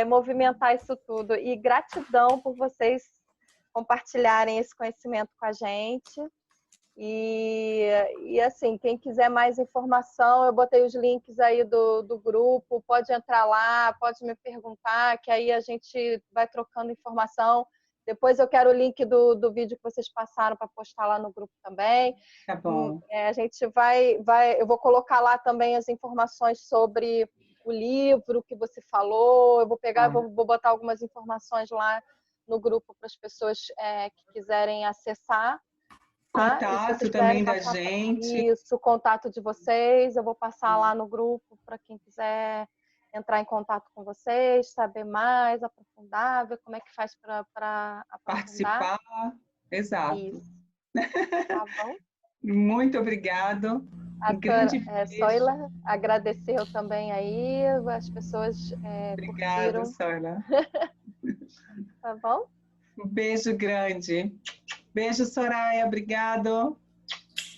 movimentar isso tudo. E gratidão por vocês compartilharem esse conhecimento com a gente. E assim, quem quiser mais informação, eu botei os links aí do grupo, pode entrar lá, pode me perguntar, que aí a gente vai trocando informação. Depois eu quero o link do vídeo que vocês passaram para postar lá no grupo também. Tá bom. A gente eu vou colocar lá também as informações sobre o livro que você falou, eu vou pegar, vou botar algumas informações lá no grupo para as pessoas que quiserem acessar. Contato também da gente. Isso, o contato de vocês, eu vou passar lá no grupo para quem quiser entrar em contato com vocês, saber mais, aprofundar, ver como é que faz para participar. Exato. Isso. Tá bom? Muito obrigado. A Soila agradeceu também aí, as pessoas Obrigada, curtiram. Soila. Tá bom? Um beijo grande. Beijo, Soraya. Obrigado.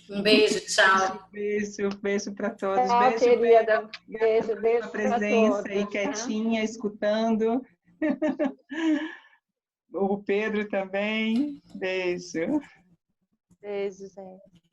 Um beijo, tchau. Beijo para todos. Tchau, beijo, querida. Beijo pela presença aí, todos, quietinha, escutando. O Pedro também. Beijo. Beijo, gente.